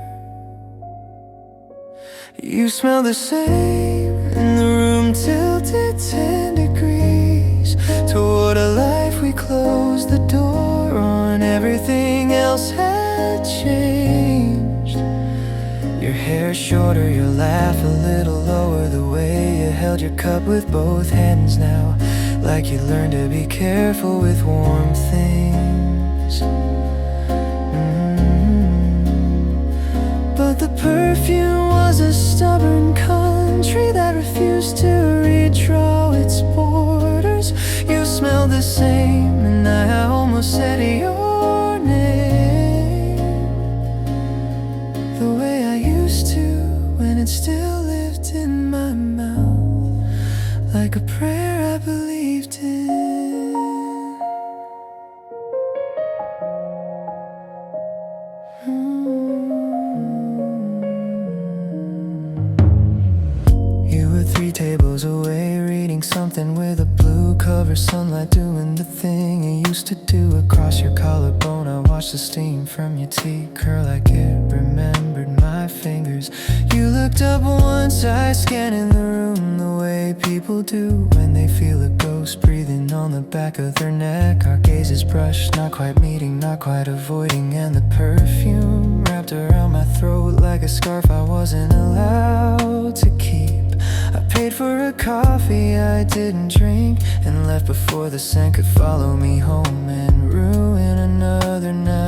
You smell the same, and the room tilted 10 degrees toward a life we closed the door on. Everything else had changed. Your hair shorter, your laugh a little lower, the way you held your cup with both hands now, like you learned to be careful with warm things. But the perfume was a stubborn country that refused to redraw its borders. You smelled the same, and I almost said your name the way I used to, when it still lived in my mouth, like a prayer I believed in. You were 3 tables away, reading something with a blue cover, sunlight doing the thing you used to do. Across your collarbone I watched the steam from your tea curl like it remembered my fingers. You looked up once, I scanning the room the way people do when they feel a ghost breathing on the back of their neck. Our gazes brushed, not quite meeting, not quite avoiding, and the perfume wrapped around my throat like a scarf I wasn't allowed to keep. I paid for a coffee I didn't drink and left before the scent could follow me home and ruin another night.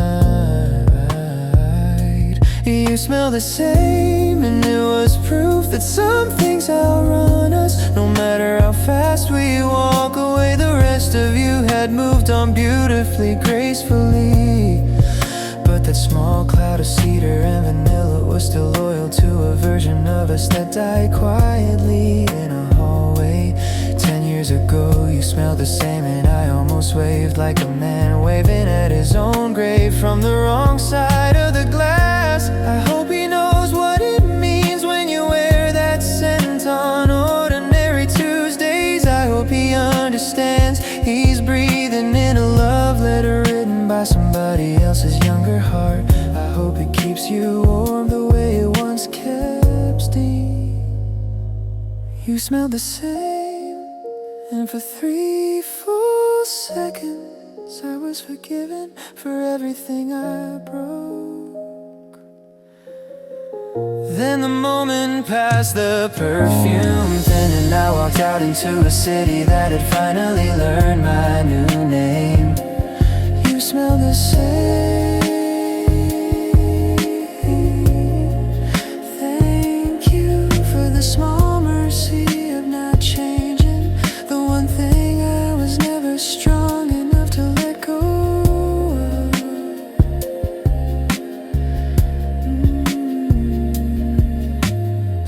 You smell the same, and it was proof that some things outrun us. No matter how fast we walk away, the rest of you had moved on beautifully, gracefully. But that small cloud of cedar and vanilla was still loyal to a version of us that died quietly in a hallway. 10 years ago you smelled the same, and I almost waved like a man waving at his own grave from the wrong side of the glass. I hope he knows what it means when you wear that scent on ordinary Tuesdays. I hope he understands he's breathing in a love letter written by somebody else's younger heart. I hope it keeps you warm the way it once kept Steve. You smelled the same, and for 3 full seconds I was forgiven for everything I broke. Then the moment passed, the perfume thin, and I walked out into a city that had finally learned my new name. You smell the same. Thank you for the small mercy of not changing, the one thing I was never strong enough to let go of.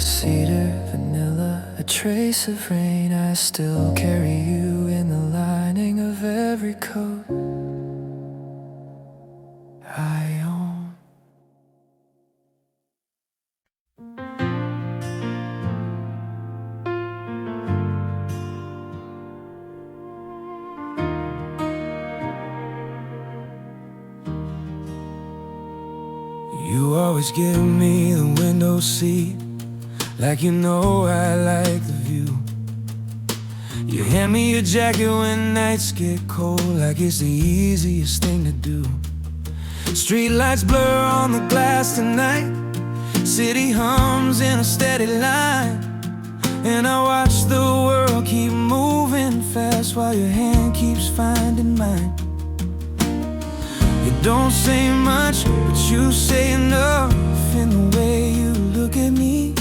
Cedar, vanilla, a trace of rain. I still carry you in the lining of every coat I own. You always give me the window seat, like you know I like the view. You hand me your jacket when nights get cold, like it's the easiest thing to do. Streetlights blur on the glass tonight, city hums in a steady line, and I watch the world keep moving fast while your hand keeps finding mine. You don't say much, but you say enough in the way you look at me.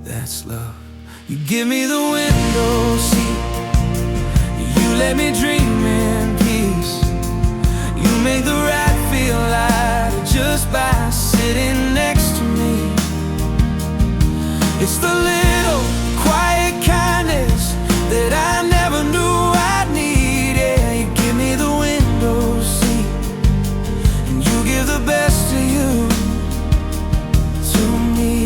That's love. You give me the window seat, you let me dream in peace. You make the ride feel lighter just by sitting next to me. It's the little quiet kindness that I never knew I'd need. Yeah, you give me the window seat, and you give the best of you to me.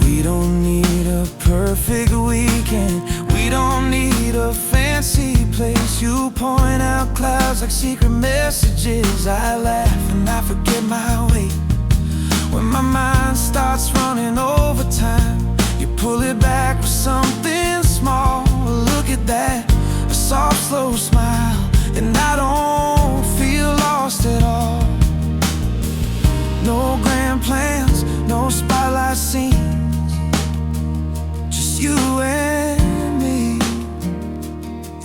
We don't need a perfect weekend, we don't need a fancy place. You point out clouds like secret messages. I laugh and I forget my way. When my mind starts running overtime, you pull it back with something small. Look at that, a soft, slow smile, and I don't feel lost at all. No grand plans, no spotlight scenes, just you and me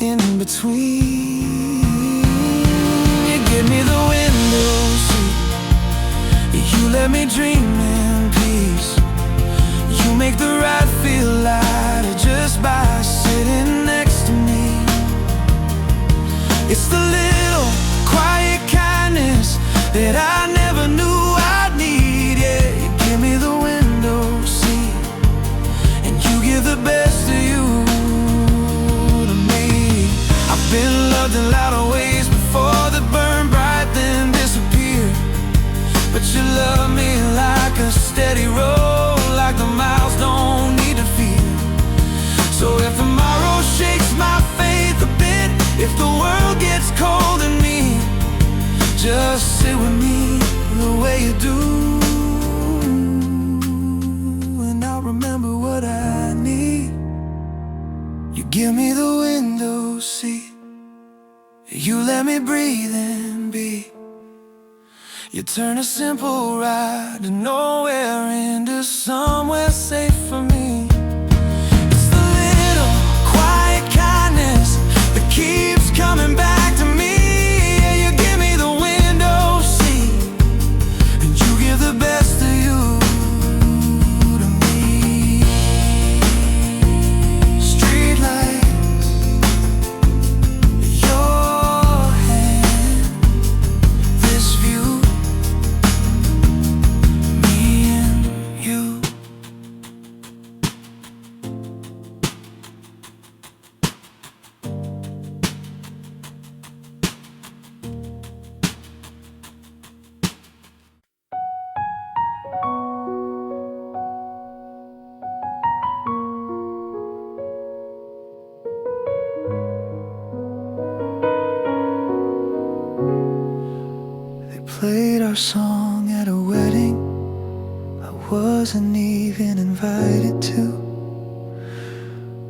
in between. You give me the window seat, you let me dream in peace. You make the ride feel lighter just by sitting next to me. It's the little quiet kindness that I never knew I'd need. Yeah, you give me the window seat, and you give the best of you to me. I've been loved in louder ways before that burn bright then disappear. But you love me like a steady road, like the miles don't need to fear. So if tomorrow shakes my faith a bit, if the world gets cold in me, just sit with me the way you do, and I'll remember what I need. You give me the window seat, you let me breathe and be. You turn a simple ride to nowhere into somewhere safe for me. It's the little quiet kindness that keeps coming back to me. Yeah, you give me the window seat, and you give the best of you to me. Street lights, your hand, this view, played our song at a wedding I wasn't even invited to.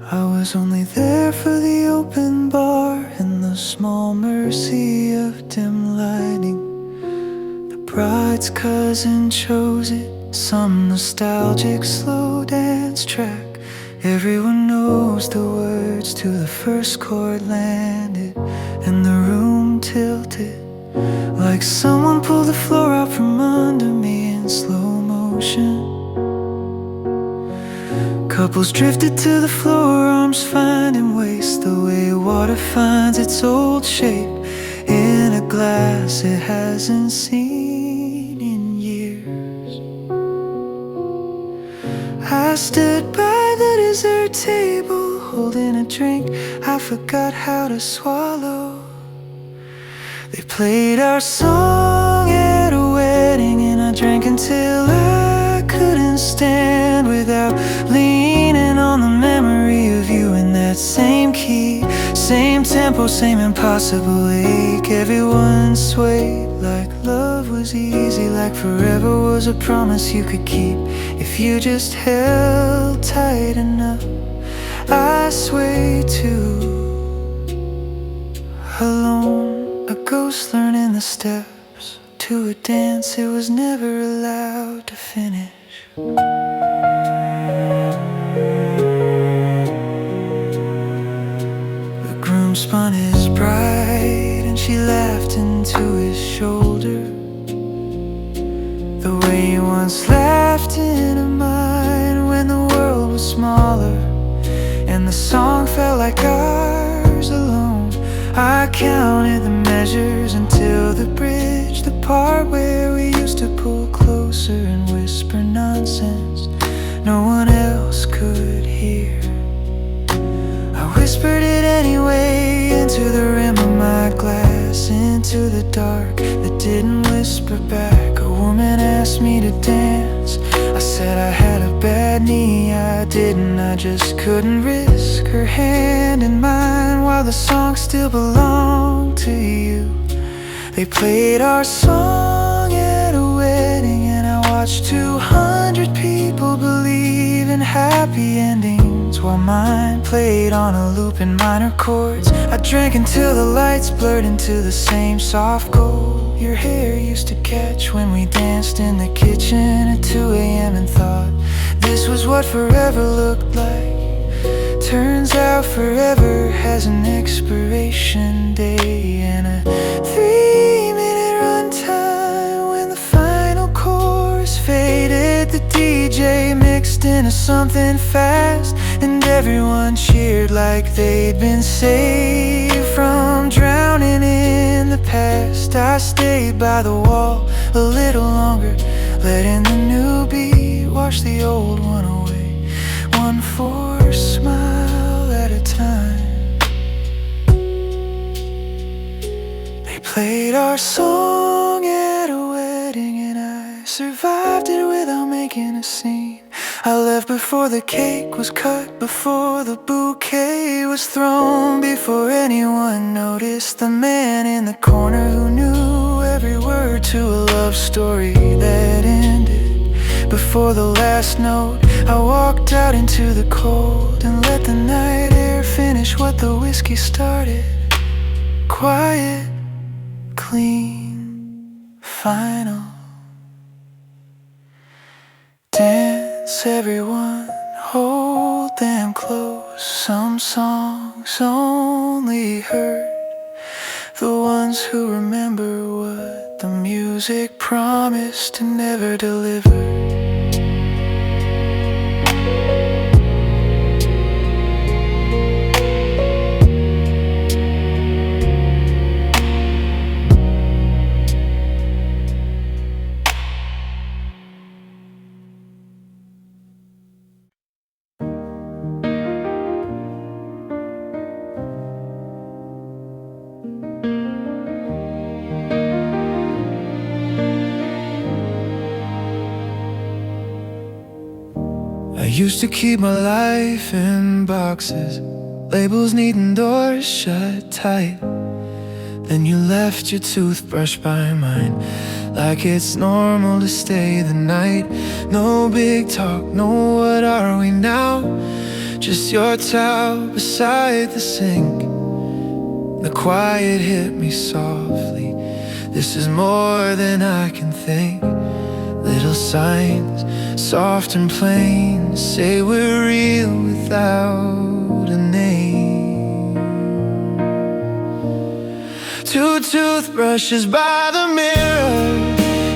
I was only there for the open bar and the small mercy of dim lighting. The bride's cousin chose it, some nostalgic slow dance track. Everyone knows the words to the first chord landed, and the room tilted like someone pulled the floor out from under me in slow motion. Couples drifted to the floor, arms finding waste, the way water finds its old shape in a glass it hasn't seen in years. I stood by the dessert table holding a drink I forgot how to swallow. They played our song at a wedding, and I drank until I couldn't stand without leaning on the memory of you in that same key, same tempo, same impossible ache. Everyone swayed like love was easy, like forever was a promise you could keep if you just held tight enough. I sway too, alone, a ghost learning the steps to a dance it was never allowed to finish. homespun his bride, and she laughed into his shoulder the way he once laughed into mine when the world was smaller and the song felt like ours alone. I counted the measures until the bridge, the part where we used to pull closer and whisper nonsense no one else could hear. I whispered it anyway into the rim of my glass, into the dark that didn't whisper back. A woman asked me to dance. I said I had a bad knee, I didn't, I just couldn't risk her hand in mine while the song still belonged to you. They played our song at a wedding, and I watched 200 people believe in happy endings while mine played on a loop in minor chords. I drank until the lights blurred into the same soft gold your hair used to catch when we danced in the kitchen at 2 a.m. and thought this was what forever looked like. Turns out forever has an expiration day and a 3-minute runtime. When the final chorus faded, the DJ mixed into something fast, and everyone cheered like they'd been saved from drowning in the past. I stayed by the wall a little longer, letting the new beat wash the old one away, one forced smile at a time. They played our song at a wedding, and I survived it without making a scene. I left before the cake was cut, before the bouquet was thrown, before anyone noticed the man in the corner who knew every word to a love story that ended before the last note. I walked out into the cold and let the night air finish what the whiskey started. Quiet, clean, final. Dance, everyone, hold them close. Some songs only hurt the ones who remember what the music promised to never deliver. I used to keep my life in boxes, labels needing doors shut tight. Then you left your toothbrush by mine, like it's normal to stay the night. No big talk, no what are we now? Just your towel beside the sink. The quiet hit me softly. This is more than I can think. Little signs, soft and plain, say we're real without a name. 2 toothbrushes by the mirror,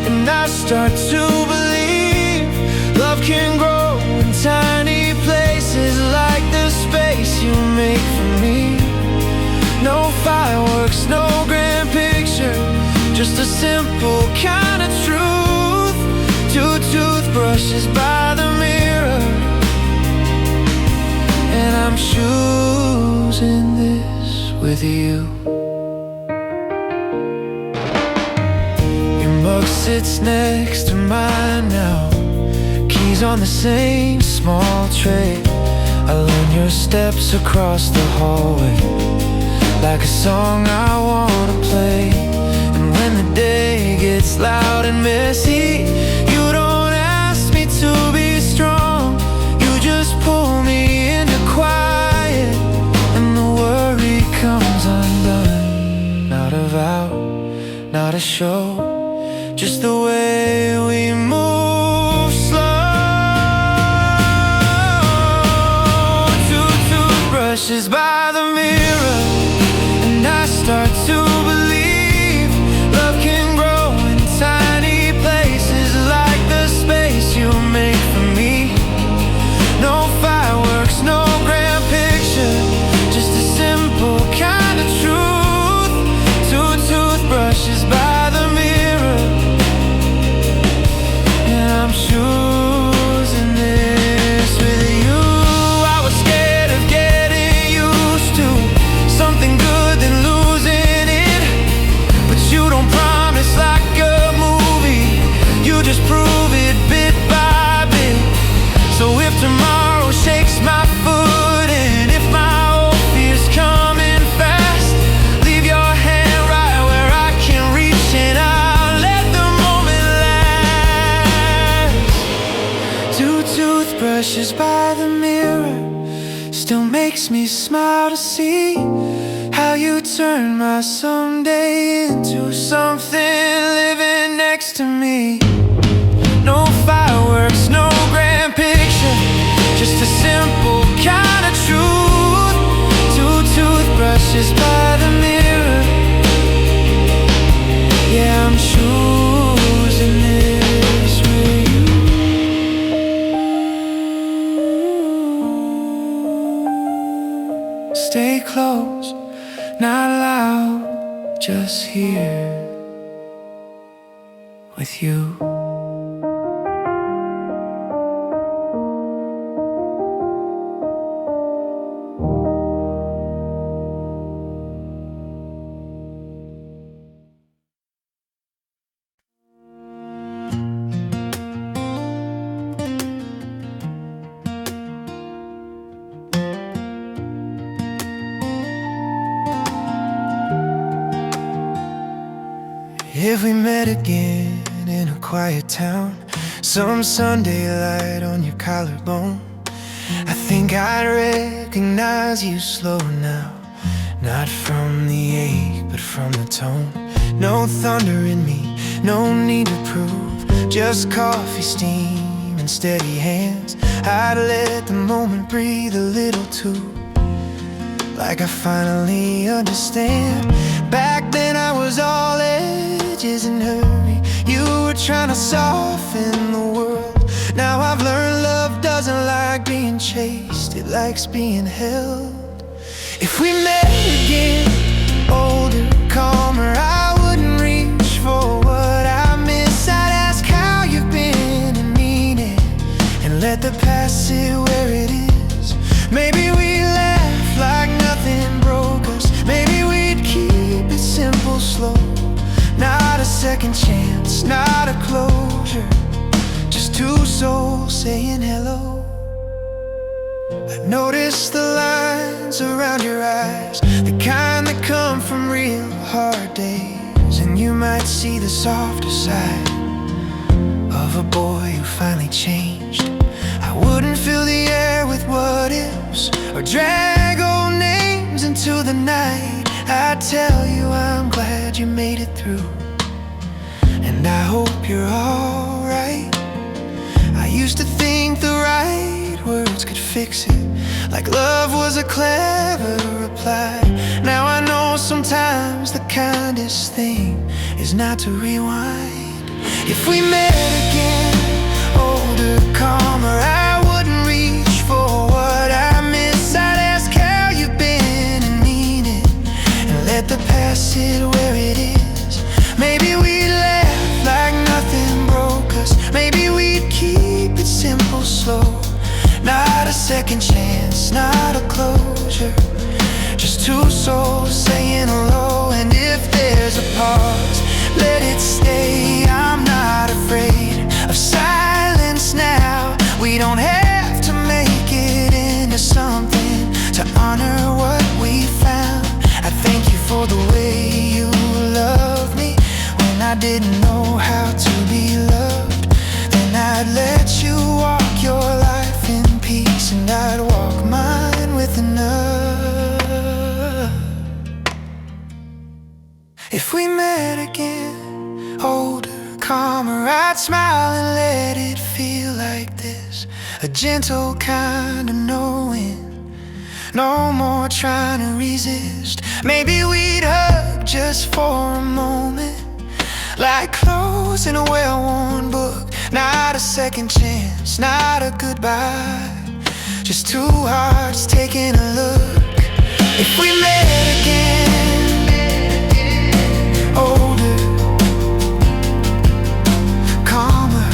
and I start to believe love can grow in tiny places, like the space you make for me. No fireworks, no grand picture, just a simple kind of truth. 2 toothbrushes by the mirror, and I'm choosing this with you. Your mug sits next to mine now, keys on the same small tray. I learn your steps across the hallway, like a song I wanna play. And when the day gets loud and messy, you don't ask me to be strong, you just pull me into quiet, and the worry comes undone. Not a vow, not a show, just the way we move slow. 2 toothbrushes by the mirror, see how you turn my someday into something living next to me. No fireworks, no grand picture, just a simple kind of truth. Two toothbrushes by the mirror. Yeah, I'm choosing this with you. Stay close, not loud, just here with you. If we met again in a quiet town, some Sunday light on your collarbone, I think I'd recognize you slow now. Not from the ache, but from the tone. No thunder in me, no need to prove, just coffee, steam, and steady hands. I'd let the moment breathe a little too, like I finally understand. Back then I was all edges and hurry. You were trying to soften the world. Now I've learned love doesn't like being chased, it likes being held. If we met again, older, calmer, I wouldn't reach for what I miss. I'd ask how you've been and mean it, and let the past sit where it is. Maybe we laugh like nothing broke us. Maybe we'd keep it simple, slow. Not a second chance, not a closure, just two souls saying hello. I've noticed the lines around your eyes, the kind that come from real hard days. And you might see the softer side of a boy who finally changed. I wouldn't fill the air with what ifs or drag old names into the night. I'd tell you I'm glad you made it through, and I hope you're alright. I used to think the right words could fix it, like love was a clever reply. Now I know sometimes the kindest thing is not to rewind. If we met again, older, calmer, I wouldn't reach for what I miss. I'd ask how you've been and mean it, and let the past sit where it is. Maybe we'd laugh like nothing broke us. Maybe we'd keep it simple, slow. Not a second chance, not a closure, just two souls saying hello. And if there's a pause, let it stay. I'm not afraid of silence now. We don't have to make it into something to honor what we found. I thank you for the way you loved me when I didn't know how to be loved. Then I'd let you walk your life in peace, and I'd walk mine with enough. If we met again, older, calmer, I'd smile and let it feel like this, a gentle kind of knowing. No more trying to resist. Maybe we'd hug just for a moment, like closing a well-worn book. Not a second chance, not a goodbye, just two hearts taking a look. If we met again, older, calmer,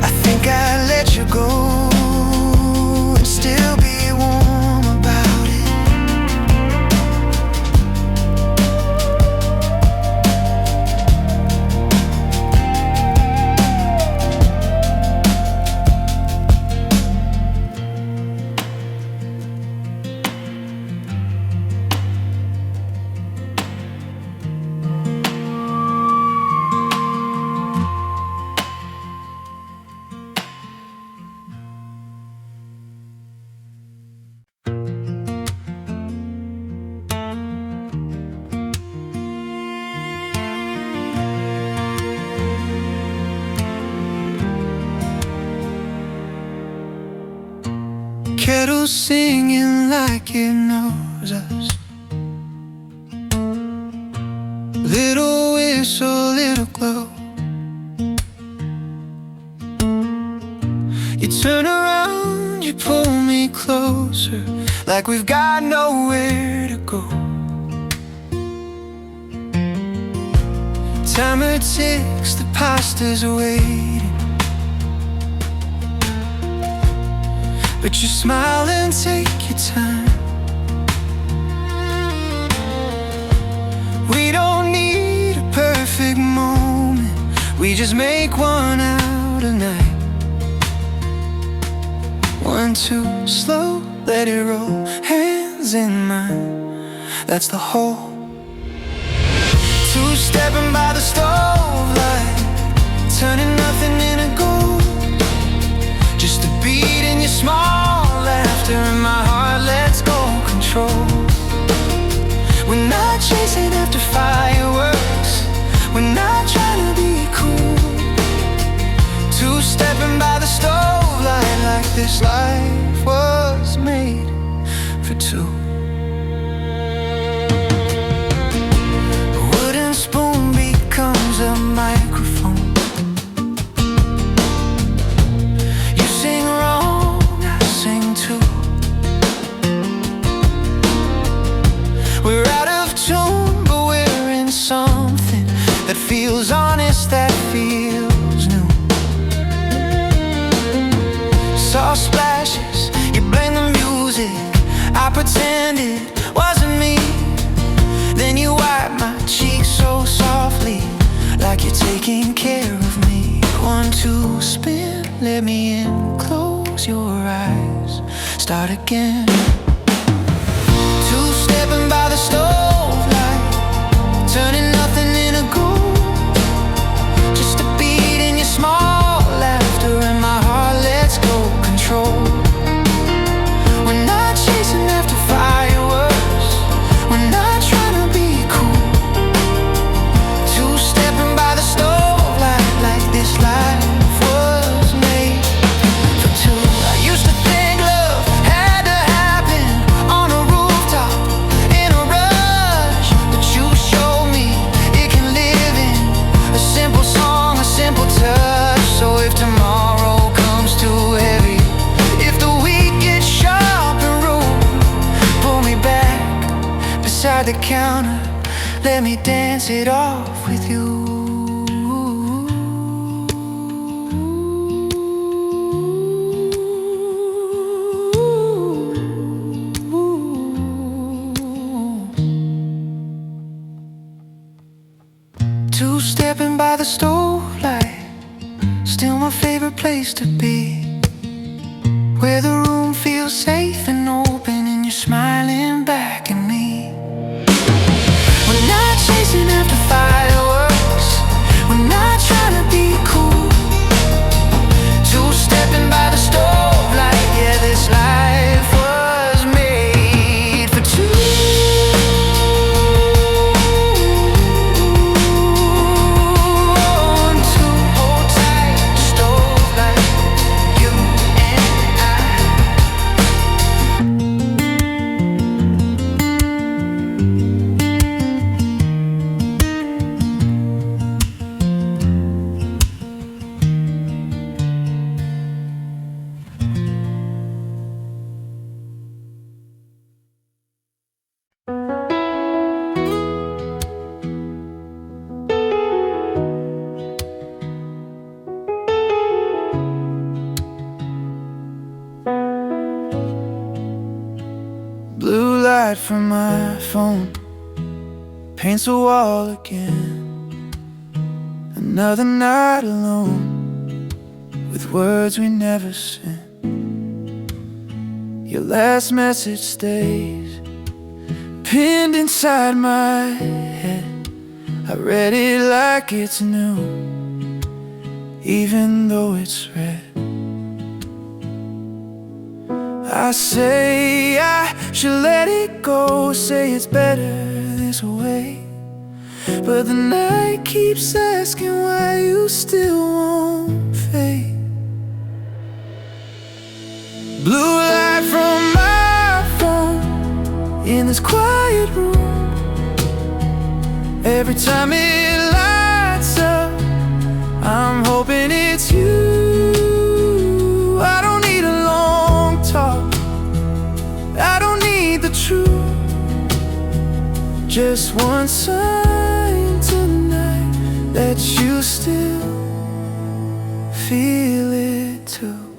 I think I'd let you go and still be warm about it. still singing like it knows us. Little whistle, little glow. You turn around, you pull me closer, like we've got nowhere to go. Timer ticks, the pasta's waiting, but you smile and take your time. We don't need a perfect moment, we just make one out of night. 1, 2, slow, let it roll, hands in mine, that's the whole. 2, stepping by the stove light, turning nothing into gold. Just a beat in your small laughter, and my heart lets go control. We're not chasing after fireworks, we're not trying to be cool. 2, stepping by the stove light, like this life was made for two. A wooden spoon becomes a microphone. You sing wrong, I sing too. We're out of tune, but we're in something that feels honest, that feels new. Soft splashes, you blame the music, I pretend it wasn't me. Then you wipe my cheek so softly, like you're taking care of me. 1, 2, spin, let me in, close your eyes, start again. 2, stepping by the stove light, turning nothing into gold. Just a beat in your small laughter, and my heart lets go control. We're not chasing after fireworks, we're not trying to be cool. 2, stepping by the stove light, like this life was made for two. I used to think love had to happen on a rooftop in a rush, but you showed me it can live in a simple song, a simple touch. So if tomorrow comes too heavy, if the week gets sharp and rude, pull me back beside the counter, let me dance it off with you. 2, stepping by the stove light, still my favorite place to be, where the room feels safe and open, and you're smiling back at me. We're not chasing after fireworks, we're not trying to be cool. 2, stepping by the stove light, yeah, this life was made for two. 1, 2, hold tight, stove light, you and I. Blue light from my phone paints a wall again. Another night alone, with words we never sent. Your last message stays pinned inside my head. I read it like it's new, even though it's read. I say I should let it go, say it's better this way, but the night keeps asking why you still won't fade. Blue light from my in this quiet room. Every time it lights up, I'm hoping it's you. I don't need a long talk, I don't need the truth, just one sign tonight that you still feel it too.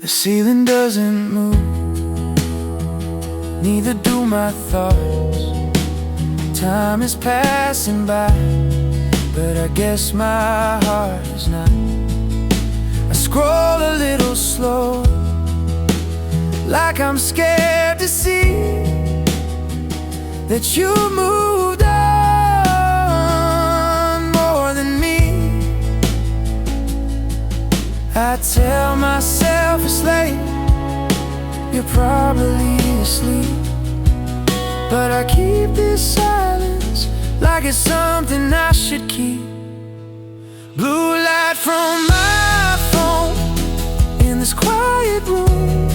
The ceiling doesn't move, neither do my thoughts. Time is passing by, but I guess my heart is not. I scroll a little slow, like I'm scared to see that you moved on more than me. I tell myself it's late, you're probably asleep, but I keep this silence like it's something I should keep. Blue light from my phone in this quiet room.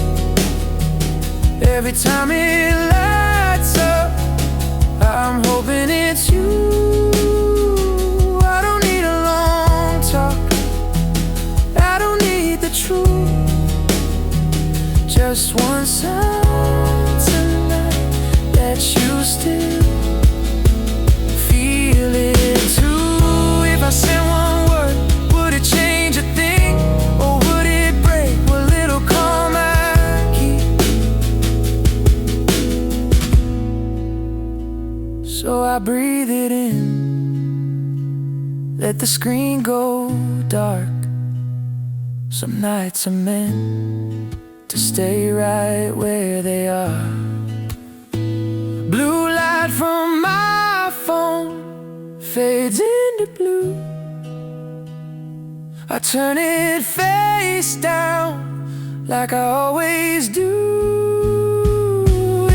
Every time it lights up, I'm hoping it's you. I don't need a long talk, I don't need the truth, just one sign tonight that you still feel it too. If I said one word, would it change a thing, or would it break what little calm I keep? So I breathe it in, let the screen go dark. Some nights are meant to stay right where they are. Blue light from my phone fades into blue. I turn it face down like I always do.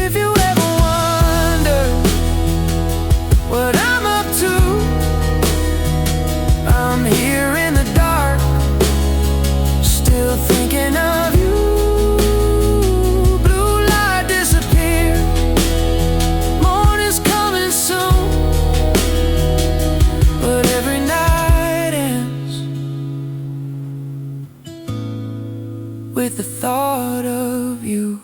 If you ever wonder what I'm up to, I'm here in the dark, still thinking of you. Blue light disappear, morning's coming soon, but every night ends with the thought of you.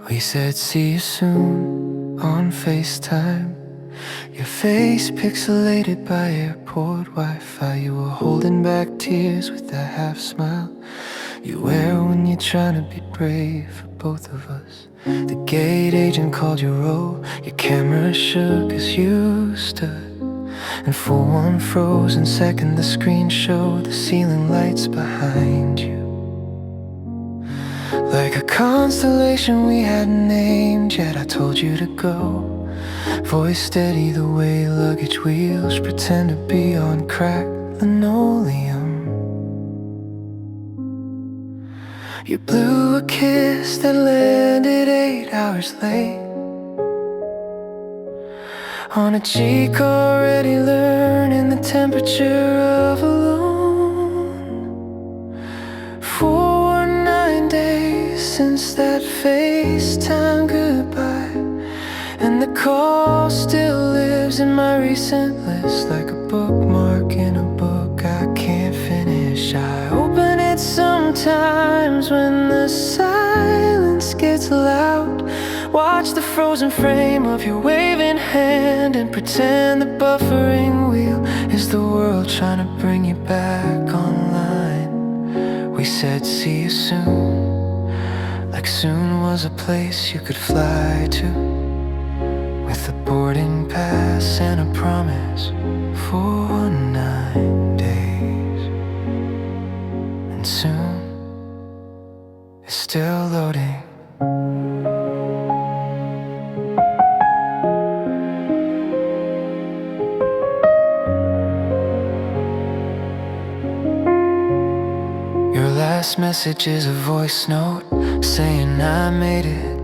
We said see you soon on FaceTime. Your face pixelated by airport Wi-Fi. You were holding back tears with that half smile you wear when you're trying to be brave for both of us. The gate agent called your roll, your camera shook as you stood, and for one frozen second the screen showed the ceiling lights behind you. Like a constellation we hadn't named yet, I told you to go. Voice steady the way luggage wheels pretend to be on cracked linoleum. You blew a kiss that landed 8 hours late on a cheek already learning the temperature of alone. For 9 days since that FaceTime goodbye, and the call still lives in my recent list like a bookmark in a book I can't finish. I open it sometimes when the silence gets loud, watch the frozen frame of your waving hand, and pretend the buffering wheel is the world trying to bring you back online. We said see you soon, like soon was a place you could fly to, with a boarding pass and a promise for 9 days. And soon it's still loading. Your last message is a voice note saying I made it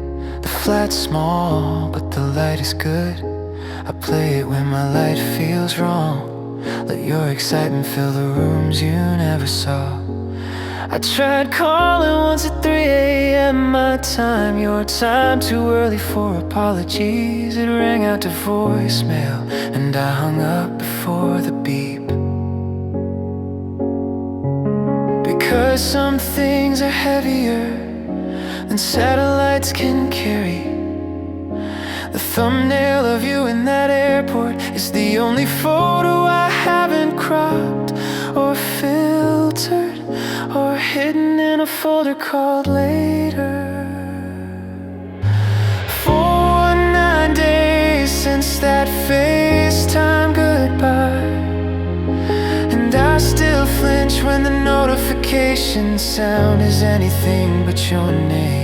The flat's small, but the light is good. I play it when my light feels wrong. Let your excitement fill the rooms you never saw. I tried calling once at 3 a.m. my time, your time, too early for apologies. It rang out to voicemail, and I hung up before the beep. Because some things are heavier than satellites can carry. The thumbnail of you in that airport is the only photo I haven't cropped or filtered or hidden in a folder called later. 419 days since that FaceTime goodbye, and I still flinch when the notification sound is anything but your name.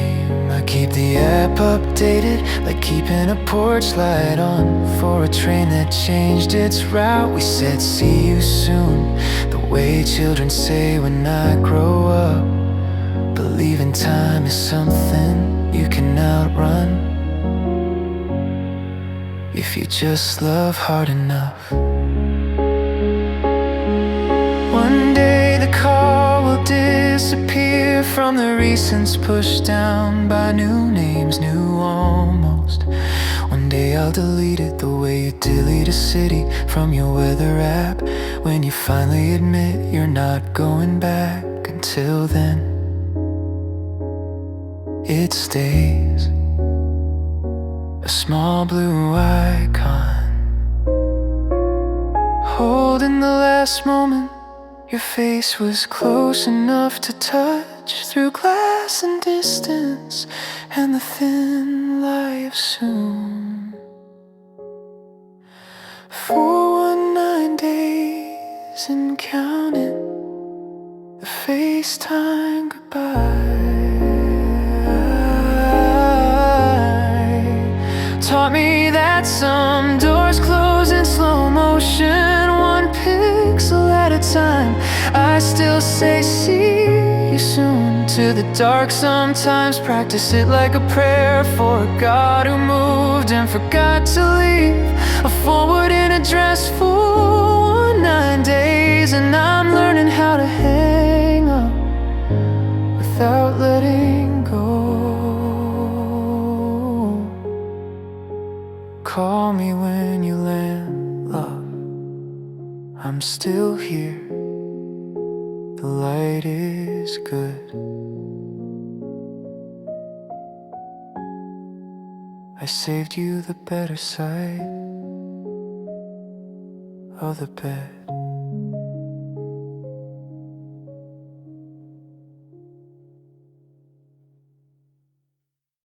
I keep the app updated, like keeping a porch light on for a train that changed its route. We said see you soon, the way children say when I grow up. Believing time is something you can outrun if you just love hard enough. One day the call will disappear from the recents, pushed down by new names, new almost. One day I'll delete it the way you delete a city from your weather app, when you finally admit you're not going back. Until then, it stays a small blue icon, holding the last moment your face was close enough to touch, through glass and distance and the thin lie of soon. 419 days and counting, the FaceTime goodbye taught me that some doors close in slow motion, one pixel at a time. I still say see you soon to the dark sometimes, practice it like a prayer for a God who moved and forgot to leave a forwarding address for 19 days. And I'm learning how to hang up without letting go. Call me when you land, love, I'm still here. The light is good. I saved you the better side of the bed.